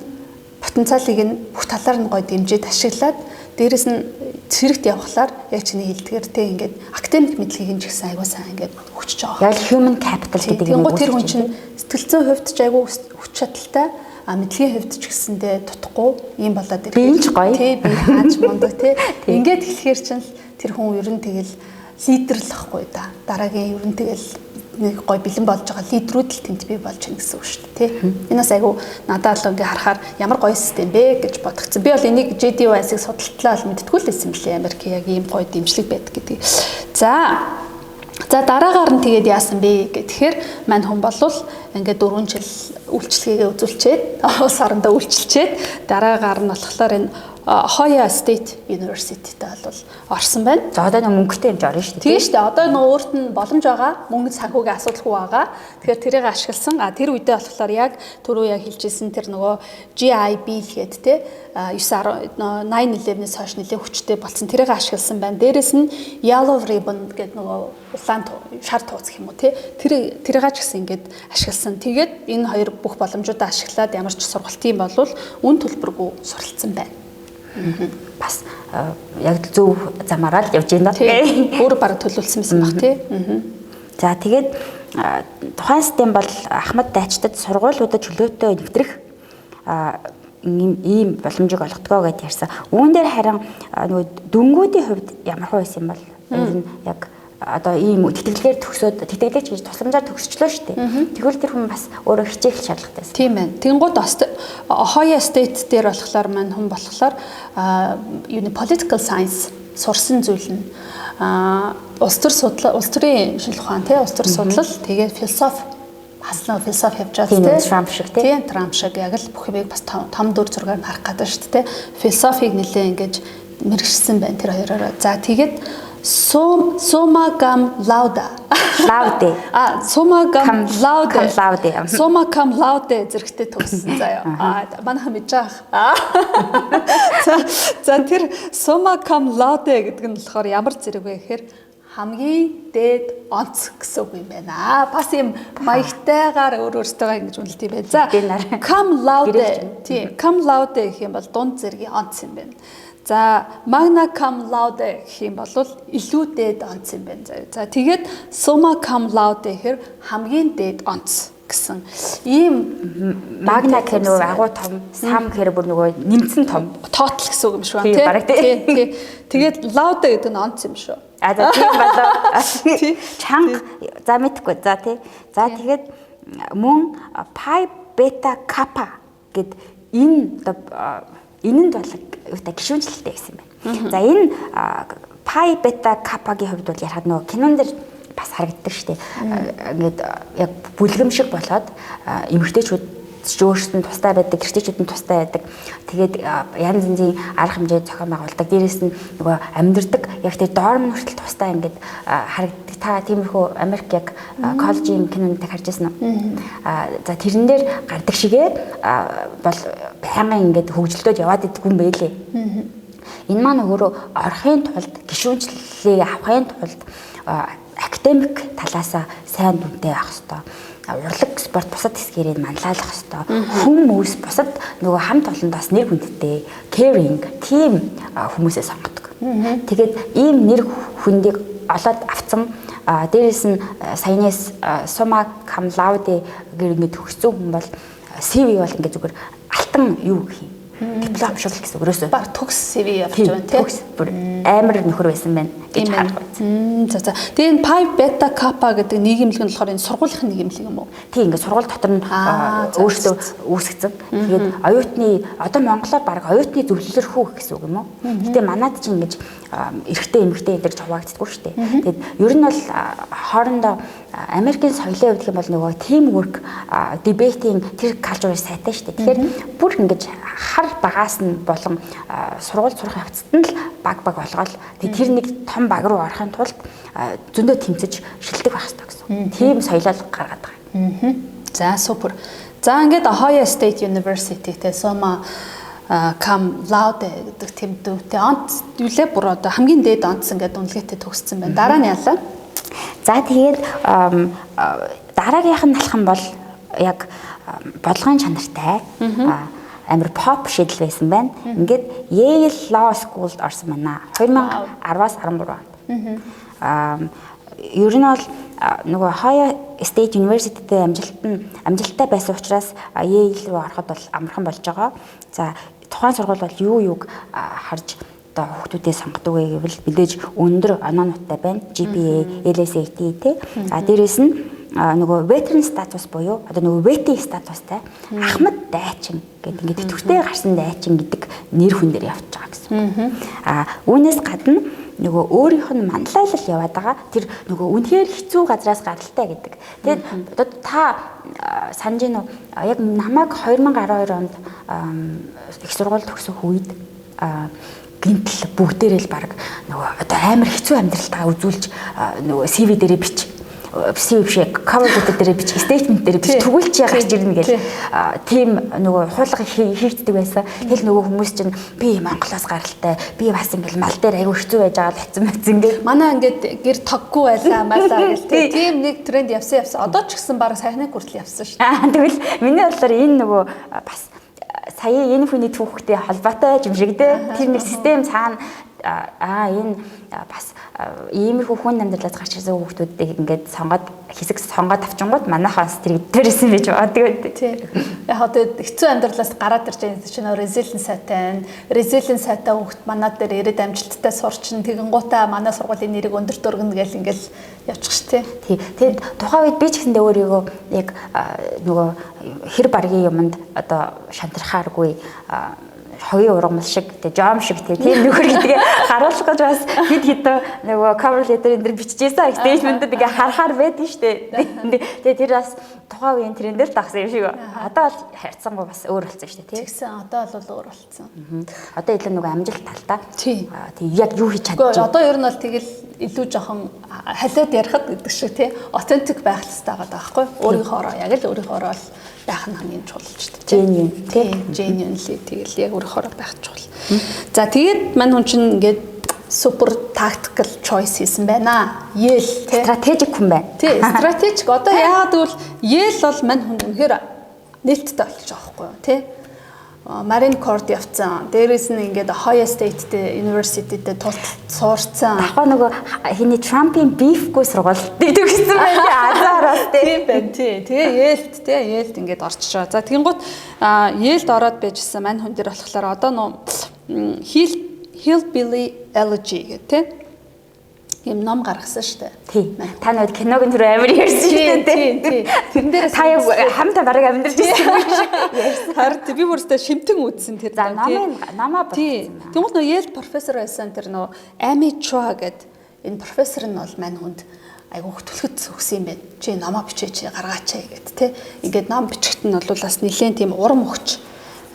S1: потенциалыг нь бүх талаар нь гоё дэмжиж ашиглаад дээрэс нь цэрэгт явхлаар яг чиний хэлдгээр тий ингээд академик мэдлэгийг нь ч гэсэн аягүй сайн ингээд өгчөж байгаа.
S2: Яг human capital гэдэг
S1: юм. Тэгэнгუთ тэр хүн чинь сэтгэл зүйн хувьд ч аягүй хүч чадалтай мэдлэгийн хувьд ч гэсэндээ тутахгүй юм болоод ирэх.
S2: Би ч гоё.
S1: Тий, би хаач мундаг тий. Ингээд хэлэхээр чинь тэр хүн ер нь тэгэл лидер л ахгүй да. Дараагийн ер нь тэгэл нэг гоё бэлэн болж байгаа лидерүүд л тэнд бий болж байна гэсэн үг шүү дээ тий. Энэс айгу надад л ингээ харахаар ямар гоё систем бэ гэж бодгцсан. Би бол энийг JD Vance-ыг судалтлаа л мэдтгүү л байсан билээ. Америк яг ийм гоё дэмжлэг байдаг гэдгийг. За дараагаар нь тэгээд яасан бэ гэхээр мань хүн болвол ингээд 4 жил үйлчлэгээ үзүүлчихэд улс орондоо үйлчилчихэд дараагаар нь болохоор энэ Ohio State University-тэй бол орсон байна.
S2: За одоо нэг мөнгөтэй юм жорно шүү дээ.
S1: Тийм шүү дээ. Одоо нөгөө өөрт нь боломж байгаа. Мөнгө санхүүгийн асуудалгүй байгаа. Тэгэхээр тэрийг ашигласан. Тэр үедээ болохоор яг түрүү яг хэлжсэн тэр нөгөө GIB гээд те 9/11-ээс хойш нэлээд хүчтэй болсон. Тэрийг ашигласан байна. Дээрээс нь Yellow Ribbon гэдэг нөгөө улаан шар тууц гэх юм уу те. Тэрийг ч гэсэн ингээд ашигласан. Тэгээд энэ хоёр бүх боломжуудаа ашиглаад ямар ч сургалтын болвол үн төлбөргүй суралцсан байна.
S2: Бас яг зөв замаараа л явж байна.
S1: Өөр бараг төлөвлөсөн байсан баг тий.
S2: За тэгээд тухайн систем бол Ахмад дайчдад сургуулиудад чөлөөтэй нэвтрэх ийм боломжийг олгодгоо гэж ярьсан. Үүн дээр харин нөгөө дөнгүүдийн хувьд ямар хөө байсан бол энэ яг одоо ийм тэтгэлгээр төгсөөд тэтгэлгч гэж тусламжаар төгсчлөө шүү дээ. Тэгвэл тэр хүн бас өөрөө хичээх шаардлагатай.
S1: Тийм байна. Тэнгууд Ohio State дээр болохоор маань хүн болохоор political science сурсан зүйл нь улс төрийн шинжилгээ ухаан тий улс төр судлал тэгээд философи явж байгаа
S2: тийм Трамп шиг
S1: тийм Трамп шиг яг л бүх юмыг бас 5-4-6-аар харах гэдэг шүү дээ. Философиг нэлээ ингэж мэрэгчсэн байна тэр хоёроо. За тэгээд Summa cum laude. Summa cum laude. Summa cum laude зэрэгтэй төгссөн заяа. Манайхан мэдж байгаа. За тэр summa cum laude гэдэг нь болохоор ямар зэрэг вэ гэхээр хамгийн дээд онц гэсэн үг юм байна. Бас юм маягтайгаар өөрөөсөө ингэж үнэлт юм байна. За cum laude. Тийм, cum laude гэх юм бол дунд зэргийн онц юм байна. За magna cum laude гэх юм бол илүү дээд онц юм байна. За тэгээд summa cum laude гэхээр хамгийн дээд онц гэсэн ийм
S2: магна гэх нөгөө агуу том, сам гэхээр бүр нөгөө нэмсэн том,
S1: total гэсэн үг юм шүү тий. Тэгээд laude гэдэг нь онц юм шүү.
S2: За тийм болоо. Чанга за мэдхгүй. За тий. За тэгээд мөн pi beta kappa гэд энэ энэнд бол үүтэй гişүнчлэлтэй гэсэн байна. За энэ pi beta kappa-гийн хувьд бол ярахад нөгөө кинон дэр бас харагддаг шүү дээ. Ингээд яг бүлгэм шиг болоод эмэгтэйчүүд өөрсдөд нь тустай байдаг, гэрчичүүд нь тустай байдаг. Тэгээд янз янзын арга хэмжээ зохион байгуулдаг. Дээрээс нь нөгөө амьдэрдэг яг тэр доорм хүртэл тустай ингээд харагддаг. Та тиймэрхүү Америк яг коллежийн кинонд харж байсан уу? За тэрэн дээр гардаг шигээ бол байнгын ингээд хөгжөлтөд яваад идэх юм байлээ. Энэ маань өөрөө орохын тулд гişүнчлэлийг авахын тулд академик талаасаа сайн дүнтэй авах хэрэгтэй. Урлаг спорт бусад хэсгээрээ манлайлах хэрэгтэй. Хүмүүс бусад нөгөө хамт олондоос нэр хүндтэй, caring, team хүмүүсээ сонгодог. Тэгээд ийм нэр хүндийг олоод авцсан дээрээс нь саянаас summa cum laude гэр ингэ төгссөн хүн бол CV бол ингэ зүгээр алтан юу гэх юм. Диплом шиг л гэсэн өрөөсөө.
S1: Баг төгс CV явж байгаа тийм.
S2: Төгс бүр амар нөхөр байсан байна гэж харж байна.
S1: За. Тэгээ энэ Pi Beta Kappa гэдэг нийгэмлэг нь болохоор энэ сургуулийн нийгэмлэг юм уу?
S2: Тийм ингээд сургууль дотор нь өөрсдөө үүсгэсэн. Тэгээд оюутны одоо монголоор баг оюутны зөвлөлөрхүү гэсэн үг юм уу? Гэтэ манайд чинь ингэж эрэгтэй эмэгтэй энэ гэж хуваагддаггүй шүү дээ. Тэгээд ер нь бол хоорондоо Америкийн соёлын хувьд гэх юм бол нөгөө teamwork debating тэр culture сайтай шүү дээ. Тэгэхээр бүр ингэж хар багаас нь болон сургууль сурах явцад нь л баг болгоод тэр нэг том баг руу орохын тулд зөндөө тэмцэж шилдэг байх хэрэгтэй гэсэн. Тийм соёлол гаргаад байгаа.
S1: За супер. За ингээд Ohio State University те Soma cum laude гэдэг тэмдэгтэй онц юулээ бүр одоо хамгийн дээд онц ингээд үнэлгээтэй төгссөн байна. Дараа нь яалаа?
S2: За тэгээд дараагийнх нь алхам бол яг бодлогын чанартай амар pop шийдэл байсан байна. Ингээд Yale Law School-д орсон байна. 2010-аас 13 онд. Ер нь бол нөгөө Ohio State University-тэй амжилттай байсан учраас Yale руу ороход бол амархан болж байгаа. За тухайн сургууль бол юуг харж одоо хүүхдүүдээ сонгодог вэ гэвэл мэдээж өндөр оноонуудтай байна. GPA, LSAT те. Дээрээс нь нөгөө veteran status буюу одоо нөгөө VT статустай Ахмад Дайчин гэдэг ингээд идэвхтэй гарсан Дайчин гэдэг нэр хүн дээр явж байгаа гэсэн. Үүнээс гадна нөгөө өөрийнх нь манлайлал яваад байгаа тэр нөгөө үнэхээр хэцүү газраас гаралтай гэдэг. Тэгээд одоо та санаж гинөө яг намайг 2012 онд их сургууль төгсөх үед гинтл бүгдээрээ л баг нөгөө одоо амар хэцүү амьдралтаа үзүүлж нөгөө CV дээрээ бич CV биш cover letter дээрээ бич statement дээрээ бич тэгүүлч яах гэж ирнэ гэл тийм нөгөө хуулга хийгддэг байсан. Тэгэл нөгөө хүмүүс чинь би Монголоос гаралтай би бас ингээл мал дээр аягүй хэцүү байж байгаа л хэцэн мэт ингээд
S1: манай ингээд гэр тоггүй байлаа малаа гэл тийм нэг тренд явсан. Одоо ч гэсэн баг сайхныг хүртэл явсан шүү дээ.
S2: Тэгвэл миний бодлоор энэ нөгөө бас сая энэ хүний түүхтэй холбоотой юм шиг дээ. Тэр нэг систем цаана энэ бас иймэрхүү хүн амьдралаас гарч ирсэн хүүхдүүдийг ингээд хэсэг сонгоод авчингууд манайхаас тэр дээрсэн байж байгаа.
S1: Тийм. Яг одоо хэцүү амьдралаас гараад ирж байгаа чинь resilience сайтай. Resilience сайтай хүүхд манад дээр ирээд амжилттай сурчин тэгэн гутаа манай сургуулийн нэрийг өндөр дөргөн гэл ингээл явчих ш тий.
S2: Тэгээд тухайн үед би ч гэсэндээ өөрийгөө яг нөгөө хэр баргийн юмд одоо шантрахааргүй хогийн ургамал шиг тэгээ жом шиг тийм нөхөр гэдгээ харуулах гэж бас хэд нөгөө cover letter энэ биччихсэн statement-д ингээ харахаар байдаг штэ. Тэгээ тэр бас тухайн үеийн трендээр дагсан юм шиг. Одоо бол харьцангуй бас өөр болсон штэ тий.
S1: Тэгсэн одоо бол өөр болсон.
S2: Одоо илүү нөгөө амжилт талтай.
S1: Тий.
S2: Яг юу хийж чадчих.
S1: Одоо ер нь бол тэгэл илүү жоохон халиад ярихад гэдэг шиг тий. Authentic байх хэрэгтэй байгаа байхгүй. Өөрийнхоороо яг л өөрийнхоороо л байх нь хамгийн чухал шүү дээ.
S2: Genuine тий.
S1: Genuinely тэгэл яг өөрийнхоороо байх чухал. За тэгээд мань хүн чинь ингээд супер tactical choice хийсэн байна. Yale тий.
S2: Стратегик хүн байна.
S1: Тий, стратегик. Одоо яагаад гэвэл Yale бол мань хүн үнэхээр нээлттэй болж байгаа байхгүй юу тий. Marine Corps явцсан. Дээрээс нь ингээд Ohio State University-д суурцсан.
S2: Ахаа нөгөө хиний Trump-ийн beef-гүй сургуульд төгссөн байна. Азараас
S1: тийм байна тий. Тэгээ Yale-д ингээд орчиж байгаа. За тэгэнгუთ Yale-д ороод байжсэн мань хүн дээр болохоор одоо нөө Hillbilly Elegy гэх тий. Ийм ном гаргасан шүү дээ.
S2: Тий. Та нөд киног нь түр амар ярьсан шүү дээ.
S1: Тий. Тэрэн дээрээс
S2: та хамтаа бараг амьдарч ирсэн юм шиг ярьсан.
S1: Харин би бүрстэ шимтэн үзсэн тэр
S2: ном. Намаа бодсон.
S1: Тий. Тэгмэл нөө Yale профессор байсан тэр нөө Amy Chua гэдэг энэ профессор нь бол мань хүнд айгу хөтөлгөд өгсөн юм байна. Чи номоо бичээч гаргаач гэд тий. Ингээд ном бичгт нь бол бас нэлээд тийм урам өгч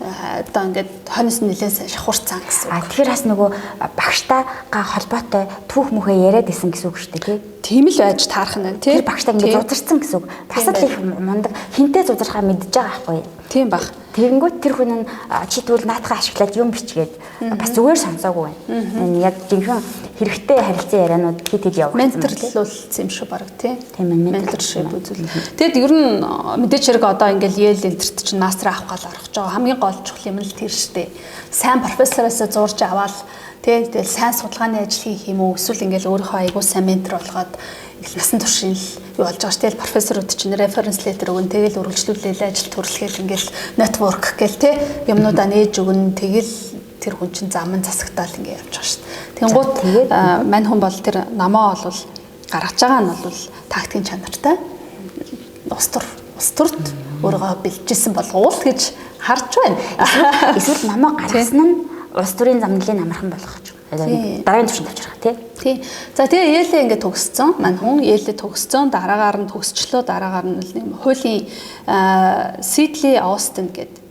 S1: одоо ингээд хонос нэлээд шахурцсан гэсэн үг.
S2: Тэгэхээр бас нөгөө багштайгаа холбоотой түүх мөхөө яриад исэн гэсэн үг шүү дээ тий.
S1: Тийм л байж таарах нь тий.
S2: Тэр багштай ингээд зузарсан гэсэн үг. Бас л их мундаг хинтээ зузархаа мэдж байгаа байхгүй.
S1: Тийм баг.
S2: Тэгэнгүүт тэр хүн нь чи тэгвэл наатахаа ашиглаад юм бичгээд бас зүгээр сонсоогүй байна. Яг жинхэнэ хэрэгтэй харилцан ярианууд хэд явагдсан.
S1: Менторлуулсан юм шүү баг тий.
S2: Тийм ээ
S1: менторшип үзүүл. Тэгэд ер нь мэдээч хэрэг одоо ингээл Yale энтерт чинь мастер авах гал орох жоо хамгийн гол чухал юм л тэр штэ. Сайн профессороос зурж аваад тэгэл сайн судалгааны ажил хийх юм уу эсвэл ингээл өөрийнхөө айгуу сайн ментор болгоод их насан туршийн юу болж байгаа ш. Тэгэл профессорууд чинь референс летер өгөн тэгэл үргэлжлүүлээл ажил төрөлхөөл ингээл network гэл те юмнуудаа нээж өгөн тэгэл тэр хүн чинь зам засагтаал ингээ явж байгаа ш. Тэнгуут мань хүн бол тэр намаа бол гаргаж байгаа нь бол тактикийн чанартай устурт өөрийгөө бэлжсэн болгоул гэж харж байна.
S2: Эсвэл намаа гаргасан нь улс төрийн замналын амархан болгох гэж. Дараагийн түвшинд авч байгаа
S1: тий. За тэгээ Yale ингээд төгссөн. Мань хүн Yale төгссөн. Дараагаар нь төгсчлөө. Дараагаар нь хуулийн Sidley Austin гэдэг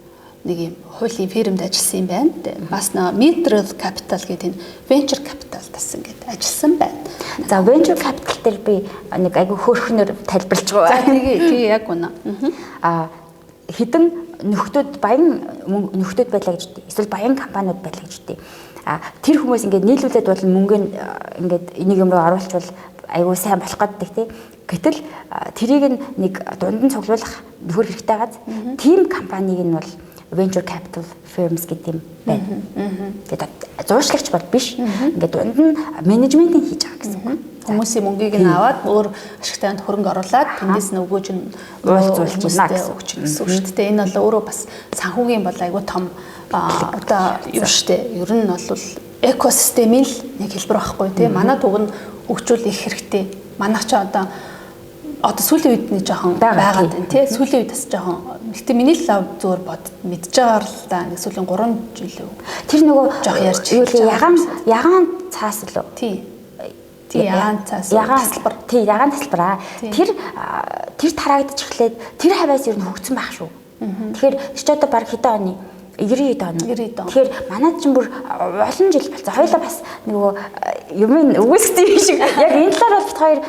S1: нэг юм хуулийн фирмд ажилласан юм байна. Бас нэг Middle Capital гэдэг энэ venture capital тас ингээд ажилласан байна.
S2: За venture capital дээр би нэг айгүй хөөрхнөр тайлбарлаж байгаа.
S1: Тий яг үнэ.
S2: Хідэн нөхдүүд баян нөхдүүд байлаа гэж үү? Эсвэл баян компаниуд байлаа гэж үү? Тэр хүмүүс ингээд нийлүүлээд бол мөнгөнд ингээд энийг юм руу оруулчихвал айгүй сайн болох гэдэг тий. Гэтэл тэрийг нэг дунд нь цуглуулах нөхөр хэрэгтэй газ. Тим компаниг нь бол venture capital firms гэдэг юм байна. Тэгээд зууршлагч бол биш. Ингээд дунд нь менежментийг хийж байгаа гэсэн үг.
S1: Хүмүүсийн мөнгийг нь аваад өөр ашигтайнд хөрөнгө оруулаад тэндээс нь өгөөж нь
S2: уулзуулж байна
S1: өгч гэсэн үг шүү дээ. Энэ бол өөрөө бас санхүүгийн бол айгүй том одоо юу штэ. Ер нь бол экосистемийн л нэг хэлбэр байхгүй тий. Манай туг нь хөгжүүл их хэрэгтэй. Манайх ч одоо сүүлийн үед нэг жоохон байгаад байна тий. Сүүлийн үед бас жоохон гэхдээ миний л зүгээр бод мэдж байгаа л да. Нэг сүүлийн 3 жил үү.
S2: Тэр нөгөө
S1: жоох ярьж
S2: юу л ягаан цаас л үү?
S1: Тий. Ягаан цаас
S2: тасалбар. Тий, ягаан тасалбараа. Тэр тараагдчих эхлээд тэр хавьяас ер нь хөгцсөн байх шүү. Тэгэхээр чи одоо баг хэдэн оны 90 он. Тэгэхээр манайд чинь бүр олон жил болсон. Хоёулаа бас нөгөө юм өгөөсгсөн юм шиг. Яг энэ талаар бол хоёр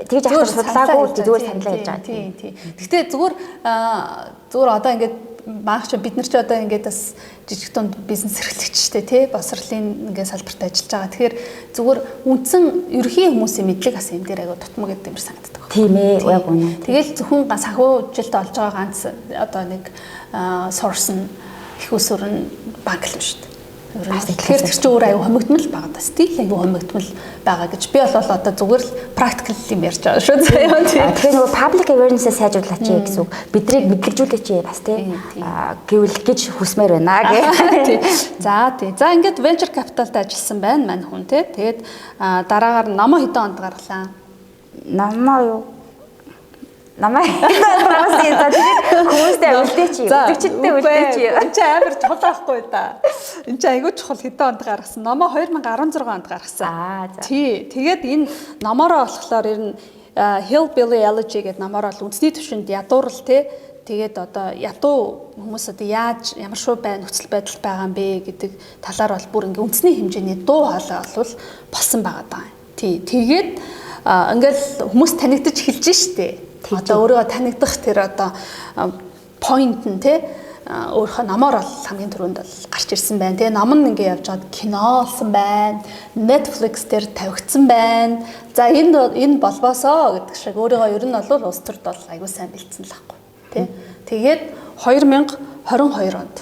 S2: тэгж ахаар судлаагүй зүгээр саналаа хийж байгаа.
S1: Тий. Гэхдээ зүгээр одоо ингээд маагч бид нар ч одоо ингээд бас жижиг дунд бизнес эрхлэгчтэй тий босрлын ингээд салбарт ажиллаж байгаа. Тэгэхээр зүгээр үндсэн ерөнхий хүмүүсийн мэдлэг бас энэ дээр аяга тутмаг гэдэг юм санагддаг.
S2: Тийм ээ, яг үнэ.
S1: Тэгэл зөвхөн санхүүжилт олж байгаа ганц одоо нэг source нь их усүр нь банк л шүү дээ. Тэгэхээр тэр чинь өөр аюу хомигдмал байгаа. Стил аюу хомигдмал байгаа гэж би бол одоо зүгээр л практикал юм ярьж байгаа шүү заяа.
S2: Тэгэхээр нөгөө public awareness-ийг сайжруулаач гэсэн үг. Биднийг мэдлэгжүүлээч бас тий. Гэвэл гэж хүсмээр байна гэх.
S1: За ингээд venture capital-д ажилласан байна мань хүн тий. Тэгээд дараагаар намаа хэдэн онд гарлаа.
S2: Намаа юу? Намаа хүмүүстэй үлдээч юм. Үлдэгчдтэй үлдээч юм.
S1: Энд чинь амар чухал байхгүй да. Энд чинь айгүй чухал хэдэн онд гаргасан. Намаа 2016 онд гаргасан. Тий. Тэгээд энэ намаараа болохоор ер нь Hillbilly Elegy гэдэг намаараа л үндэсний түвшинд ядуурл тий. Тэгээд одоо ядуу хүмүүс одоо яаж ямар шоу нөхцөл байдал байгаа юм бэ гэдэг талаар бол бүр ингээ үндэсний хэмжээний дуу хоолой бол болсон байгаа даа. Тий. Тэгээд ингээл хүмүүс танигдаж эхэлж штэ. Одоо өөрөө танигдах тэр одоо point нь те өөрийнхөө намаар бол хамгийн түрүүнд бол гарч ирсэн байна. Тэгээ нам нь ингээ явж байгаад кино олсон байна. Netflix дээр тавигдсан байна. За энэ болбосоо гэдэг шиг өөрийгөө ер нь бол улс төрд бол аягүй сайн бэлдсэн л байхгүй. Тэ. Тэгээд 2022 онд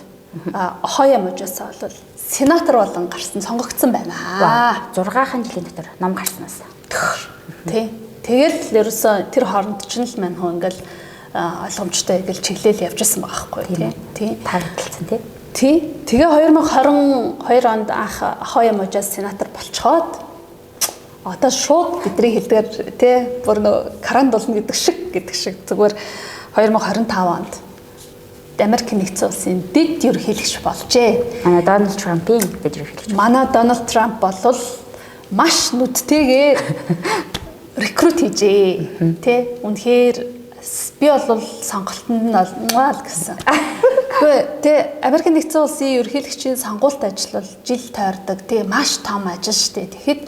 S1: Ohio мужаасаа бол сенатор болон гарсан сонгогдсон байна.
S2: 6 жилийн дотор ном гарснаас.
S1: Тэ. Тэгэл ерөөсөө тэр хооронд ч л мань хөө ингээл ойлгомжтой ингээл чиглэл явж исэн байгаа байхгүй тий.
S2: Тарагдсан тий.
S1: Тий. Тэгээ 2022 онд анх Ohio мужаас сенатор болцоход одоо шууд бидний хэлдгээр тий бүр нөө каран дулна гэдэг шиг зүгээр 2025 онд Америкийн нэгдсэн улсын дэд ерөнхийлөгч болжээ.
S2: Манай Дональд Трампын дэд ерөнхийлөгч.
S1: Манай Дональд Трамп бол маш нүдтэйгээр рекрут хийжээ. Тэ үнэхээр би бол сонголтонд нь бол гэсэн. Гэхдээ тэ Америкийн нэгдсэн улсын ерөнхийлөгчийн сонгуульт ажил бол жил тойрдог. Тэ маш том ажил шүү дээ. Тэгэхэд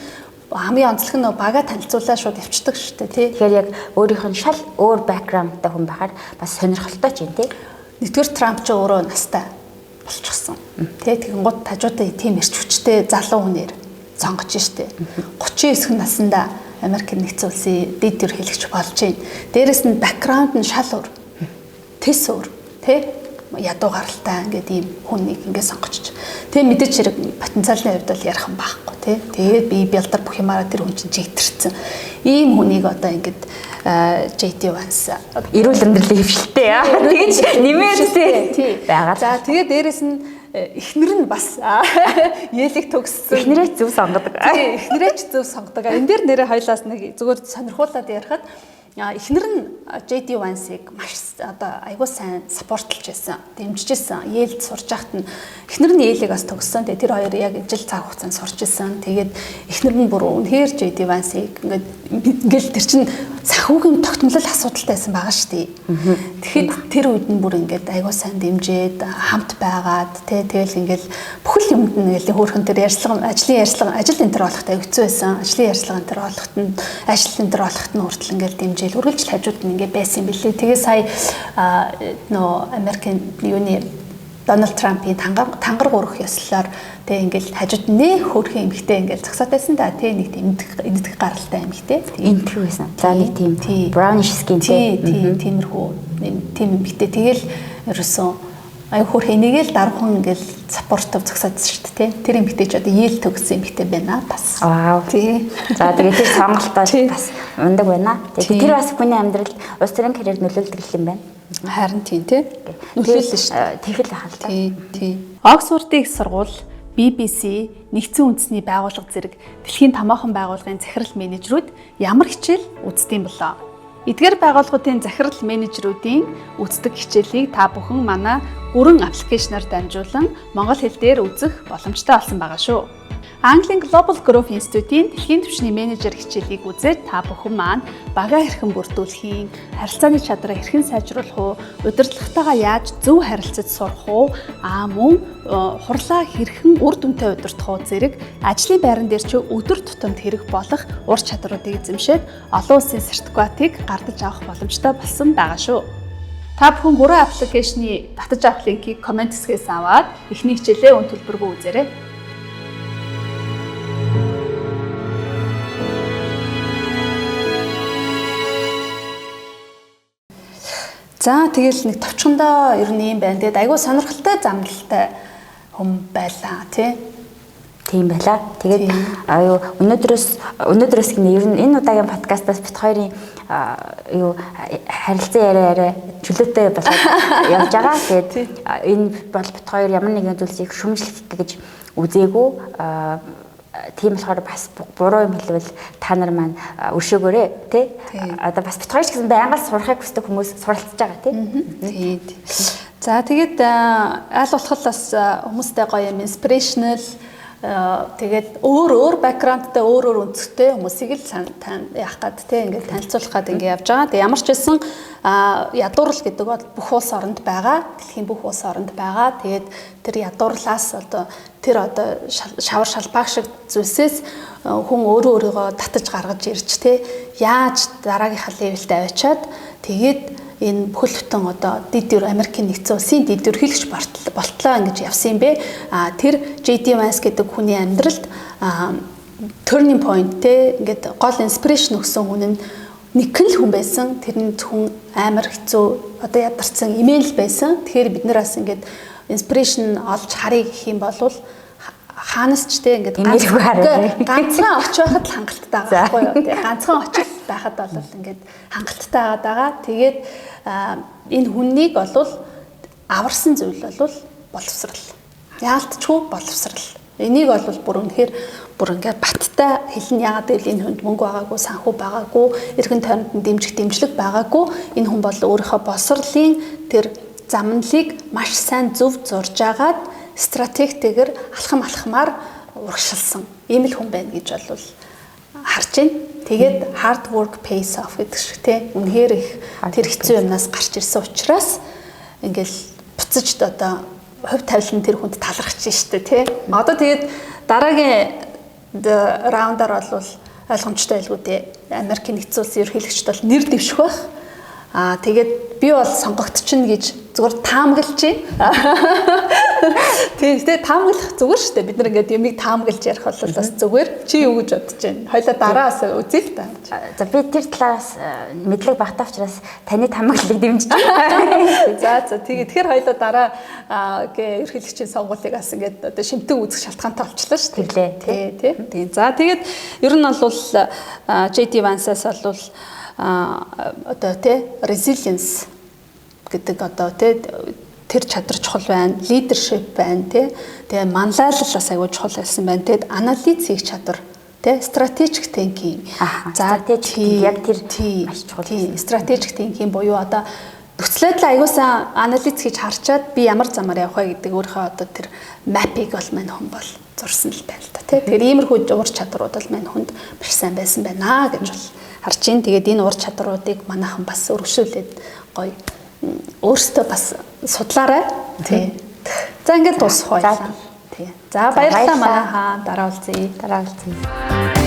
S1: хамгийн онцлог нь бага танилцуулаа шууд явцдаг шүү дээ. Тэ. Тэгэхээр
S2: яг өөрийнх нь шал өөр бэкграундтай хүн байхаар бас сонирхолтой ч юм тий.
S1: Нэгдүгээр Трамп ч өөрөө настай болчихсон. Тэ тэгэнгუთ тажуудаа тийм эрч хүчтэй залуу хүнээр сонгож штэ. 39 наснда Америкийн нэгдсэн улсын дэд ерөнхийлөгч болж байна. Дээрэс нь бэкграунд нь шал өөр. Тэс өөр, тэ? ядуу гаралтай ингээд ийм хүнийг ингээд сонгочих. Тэгээ мэдээж хэрэг потенциалын хувьд бол ярих юм байхгүй тий. Тэгээд би билдер бүх юмараа тэр хүн чинь чигтэрсэн. Ийм хүнийг одоо ингээд JD Vance
S2: эрүүл амьдралын хөвшилтэй яа. Тэгэж нэмээртэй байгаа.
S1: За тэгээд дээрэс нь эхнэр нь бас Yale-ийг төгссөн.
S2: Эхнэрээ зөв сонгодог.
S1: Тий, эхнэрээ ч зөв сонгодог. Энэ дээр нэрээ хоёлаас нэг зүгээр сонирхуулаад ярихад эхнэр нь JD Vance-ыг маш одоо айгуу сайн саппортлж байсан, дэмжиж байсан. Yale-д сурж байхад нь эхнэр нь Yale-ийг бас төгссөн. Тэгээ тэр хоёр яг жил цаг хугацаанд сурч байсан. Тэгээд эхнэр нь бүр үнэхээр JD Vance-ыг ингээл тэр чинь санхүүгийн тогтмол асуудалтай байсан байгаа шүү дээ. Тэгэхэд тэр үед нь бүр ингээд айгуу сайн дэмжиж хамт байгаад тэгэл ингээл бүхэл юмд нь ингээл хөөрхөн тэр ажил энэ төр болоход хэцүү байсан. Ажлын ярьцлага энэ төр болоход нь ажил энэ төр болоход нь хүртэл ингээл дэмжээл үргэлжил хажууд нь ингээд байсан юм билээ. Тэгээ сая Америкийн юуны Дональд Трампийн тангар гурах ёслолоор тэг ингээл хажууд нэг хөөрхөн эмэгтэй ингээл зогсоод байсан да. Тэг нэг эддэх гаралтай эмэгтэй.
S2: Энтэх байсан. За нэг тийм brownish skin
S1: тиймэрхүү тийм эмэгтэй. Тэгэл ерөөсөн аюу хөөрхөн энийгэл даруухан ингээл саппортов зогсоод шүү дээ. Тэр эмэгтэй ч одоо Yale төгссөн эмэгтэй байна бас.
S2: Вау. Тий. За тэгээд тэр сонголтоо бас ундаг байна. Тэгээд тэр бас хүний амьдрал улс төрийн карьерд нөлөөлдөг юм байна.
S1: Харин тийм тий. Нөлөөлсөн шүү дээ.
S2: Тэгэл хаалта.
S1: Тий. Оксфордын их сургууль, BBC, Нэгдсэн үндэсний байгууллага зэрэг дэлхийн томоохон байгууллагын захирал менежерүүд ямар хичээл үздэм болоо? Эдгээр байгууллагуудын захирал менежерүүдийн үздэг хичээлийг та бүхэн манай гүрэн аппликейшнаар дамжуулан монгол хэл дээр үзэх боломжтой болсон байгаа шүү. Английн Global Growth Institute-ийн дэлхийн түвшний менежер хичээлийг үзээд та бүхэн маань багаа хэрхэн бүрдүүлэх, харилцааны чадраа хэрхэн сайжруулах уу, удирдлагатайгаа яаж зөв харилцаж сурах уу, мөн хурлаа хэрхэн үр дүнтэй удирдах уу зэрэг ажлын байран дээр ч өдөр тутамд хэрэг болох ур чадруудыг эзэмшээд олон улсын сертификатыг гардаж авах боломжтой болсон байгаа шүү. Та бүхэн гурван аппликейшны татаж авах линкийг комент хэсгээс аваад эхний хичээлээ өн төлбөргүй үзээрэй. За тэгэл нэг товчхондоо ер нь юм байна. Тэгээд айгүй сонирхолтой замналтай хүм байлаа тий.
S2: Тийм байлаа. Тэгээд өнөөдрөөс гинэ ер нь энэ удаагийн подкастаас бит хоёрын харилцан яриа чөлөөтэй болоод явж байгаа. Тэгээд энэ бол бит хоёр ямар нэгэн зүйлсийг шүмжлэх гэж үзээгүй. Тийм болохоор бас буруу юм хэлвэл та нар маань өршөөгөөрэй тий. Одоо бас бит хоёр ч гэсэн байнга сурахыг хүсдэг хүмүүс суралцж байгаа тий. За тэгээд аль болох бас хүмүүстэй гоё юм inspirational тэгээд өөр бэкграундтай өөр өнцгтэй хүмүүсийг л яах гээд тий ингээд танилцуулах гээд ингээд явж байгаа. Тэгээд ямар ч байсан ядуурл гэдэг бол бүх улс оронд байгаа. Дэлхийн бүх улс оронд байгаа. Тэгээд тэр ядуурлаас одоо шавар шалбааг шиг зүйлсээс хүн өөрийгөө татаж гаргаж ирж тий яаж дараагийнхаа левелд авчиад тэгээд энэ бүхэл бүтэн одоо дэд Америкийн нэгдсэн улсын дэд ерөнхийлөгч болтлоо ингэж явсан юм бэ. Тэр JD Vance гэдэг хүний амьдралд turning point те ингээд гол inspiration өгсөн хүн нь нэгэн л хүн байсан. Тэр нь зөвхөн амар хэцүү одоо ядарсан имэйл байсан. Тэгэхээр бид нараас ингээд inspiration олж харъя гэх юм бол хаанаас ч те ингээд ганцхан оч байхад л хангалттай байгаа байхгүй юу. Тэгээ ганцхан оч байхад бол ингээд хангалттай байгаа. Тэгээд энэ хүннийг бол аварсан зүйл бол боловсрал. Яалтчгүй боловсрал. Энийг бол бүр ингээд баттай хэлнэ. Яагаад гэвэл энэ хүнд мөнгө байгаагүй, санхүү байгаагүй, эргэн тойронд нь дэмжлэг байгаагүй. Энэ хүн бол өөрийнхөө боловсролын тэр замналыг маш сайн зөв зурж агаад стратегтэйгээр алхамаар урагшилсан ийм л хүн байна гэж бол харж байна. Тэгээд hard work pays off гэдэг шиг тий. Үнэхээр их тэр хэцүү юмнаас гарч ирсэн учраас ингээл буцаж одоо хувь тавилан тэр хүнд талархаж штэ тий. Одоо тэгээд дараагийн раундаар бол ойлгомжтой байлгүй дээ. Америкийн нэгдсэн улсын ерөнхийлөгчд бол нэр дэвших байх.
S1: Тэгээд би бол сонгогдчихно гэж зүгээр таамаглаж байна. Тэгээд таамаглах зүгээр шүү дээ. Бид нар ингээд юмыг таамаглаж ярих бол бас зүгээр. Чи юу гэж бодож байна? Хоёлаа дараас үзье л та.
S2: За би тэр талаас мэдлэг багтаа учраас таны таамаглалыг дэмжиж байна.
S1: За тэгэхээр хоёлаа дараа ерөнхийлөгчийн сонгуулийг бас ингээд одоо шимтэн үзэх шалтгаантай болчихлоо шүү дээ. Тийм. За тэгээд ер нь бол JD Vance-аас бол одоо resilience гэдэг одоо тэр чадвар чухал байна, leadership байна, тэгээ манлайлал бас аягүй чухал байсан байна. Тэгээд анализ хийх чадвар, strategic thinking.
S2: За яг тэр маш чухал.
S1: Strategic thinking буюу одоо нөхцөлөд аягүй сайн анализ хийж харчаад би ямар замаар явах вэ гэдэг өөрийнхөө одоо тэр map-ыг бол мань хүн бол зурсан л байна л да. Тэгэхээр иймэрхүү ур чадварууд бол мань хүнд маш сайн байсан байна гэж бол харж байна. Тэгээд энэ ур чадруудыг манайхан бас өргөжүүлээд гоё өөрсдөө бас судлаарай. Тий. За ингээд дуусах байлаа. Тий. За баярлалаа манайхаа. Дараа уулзъя.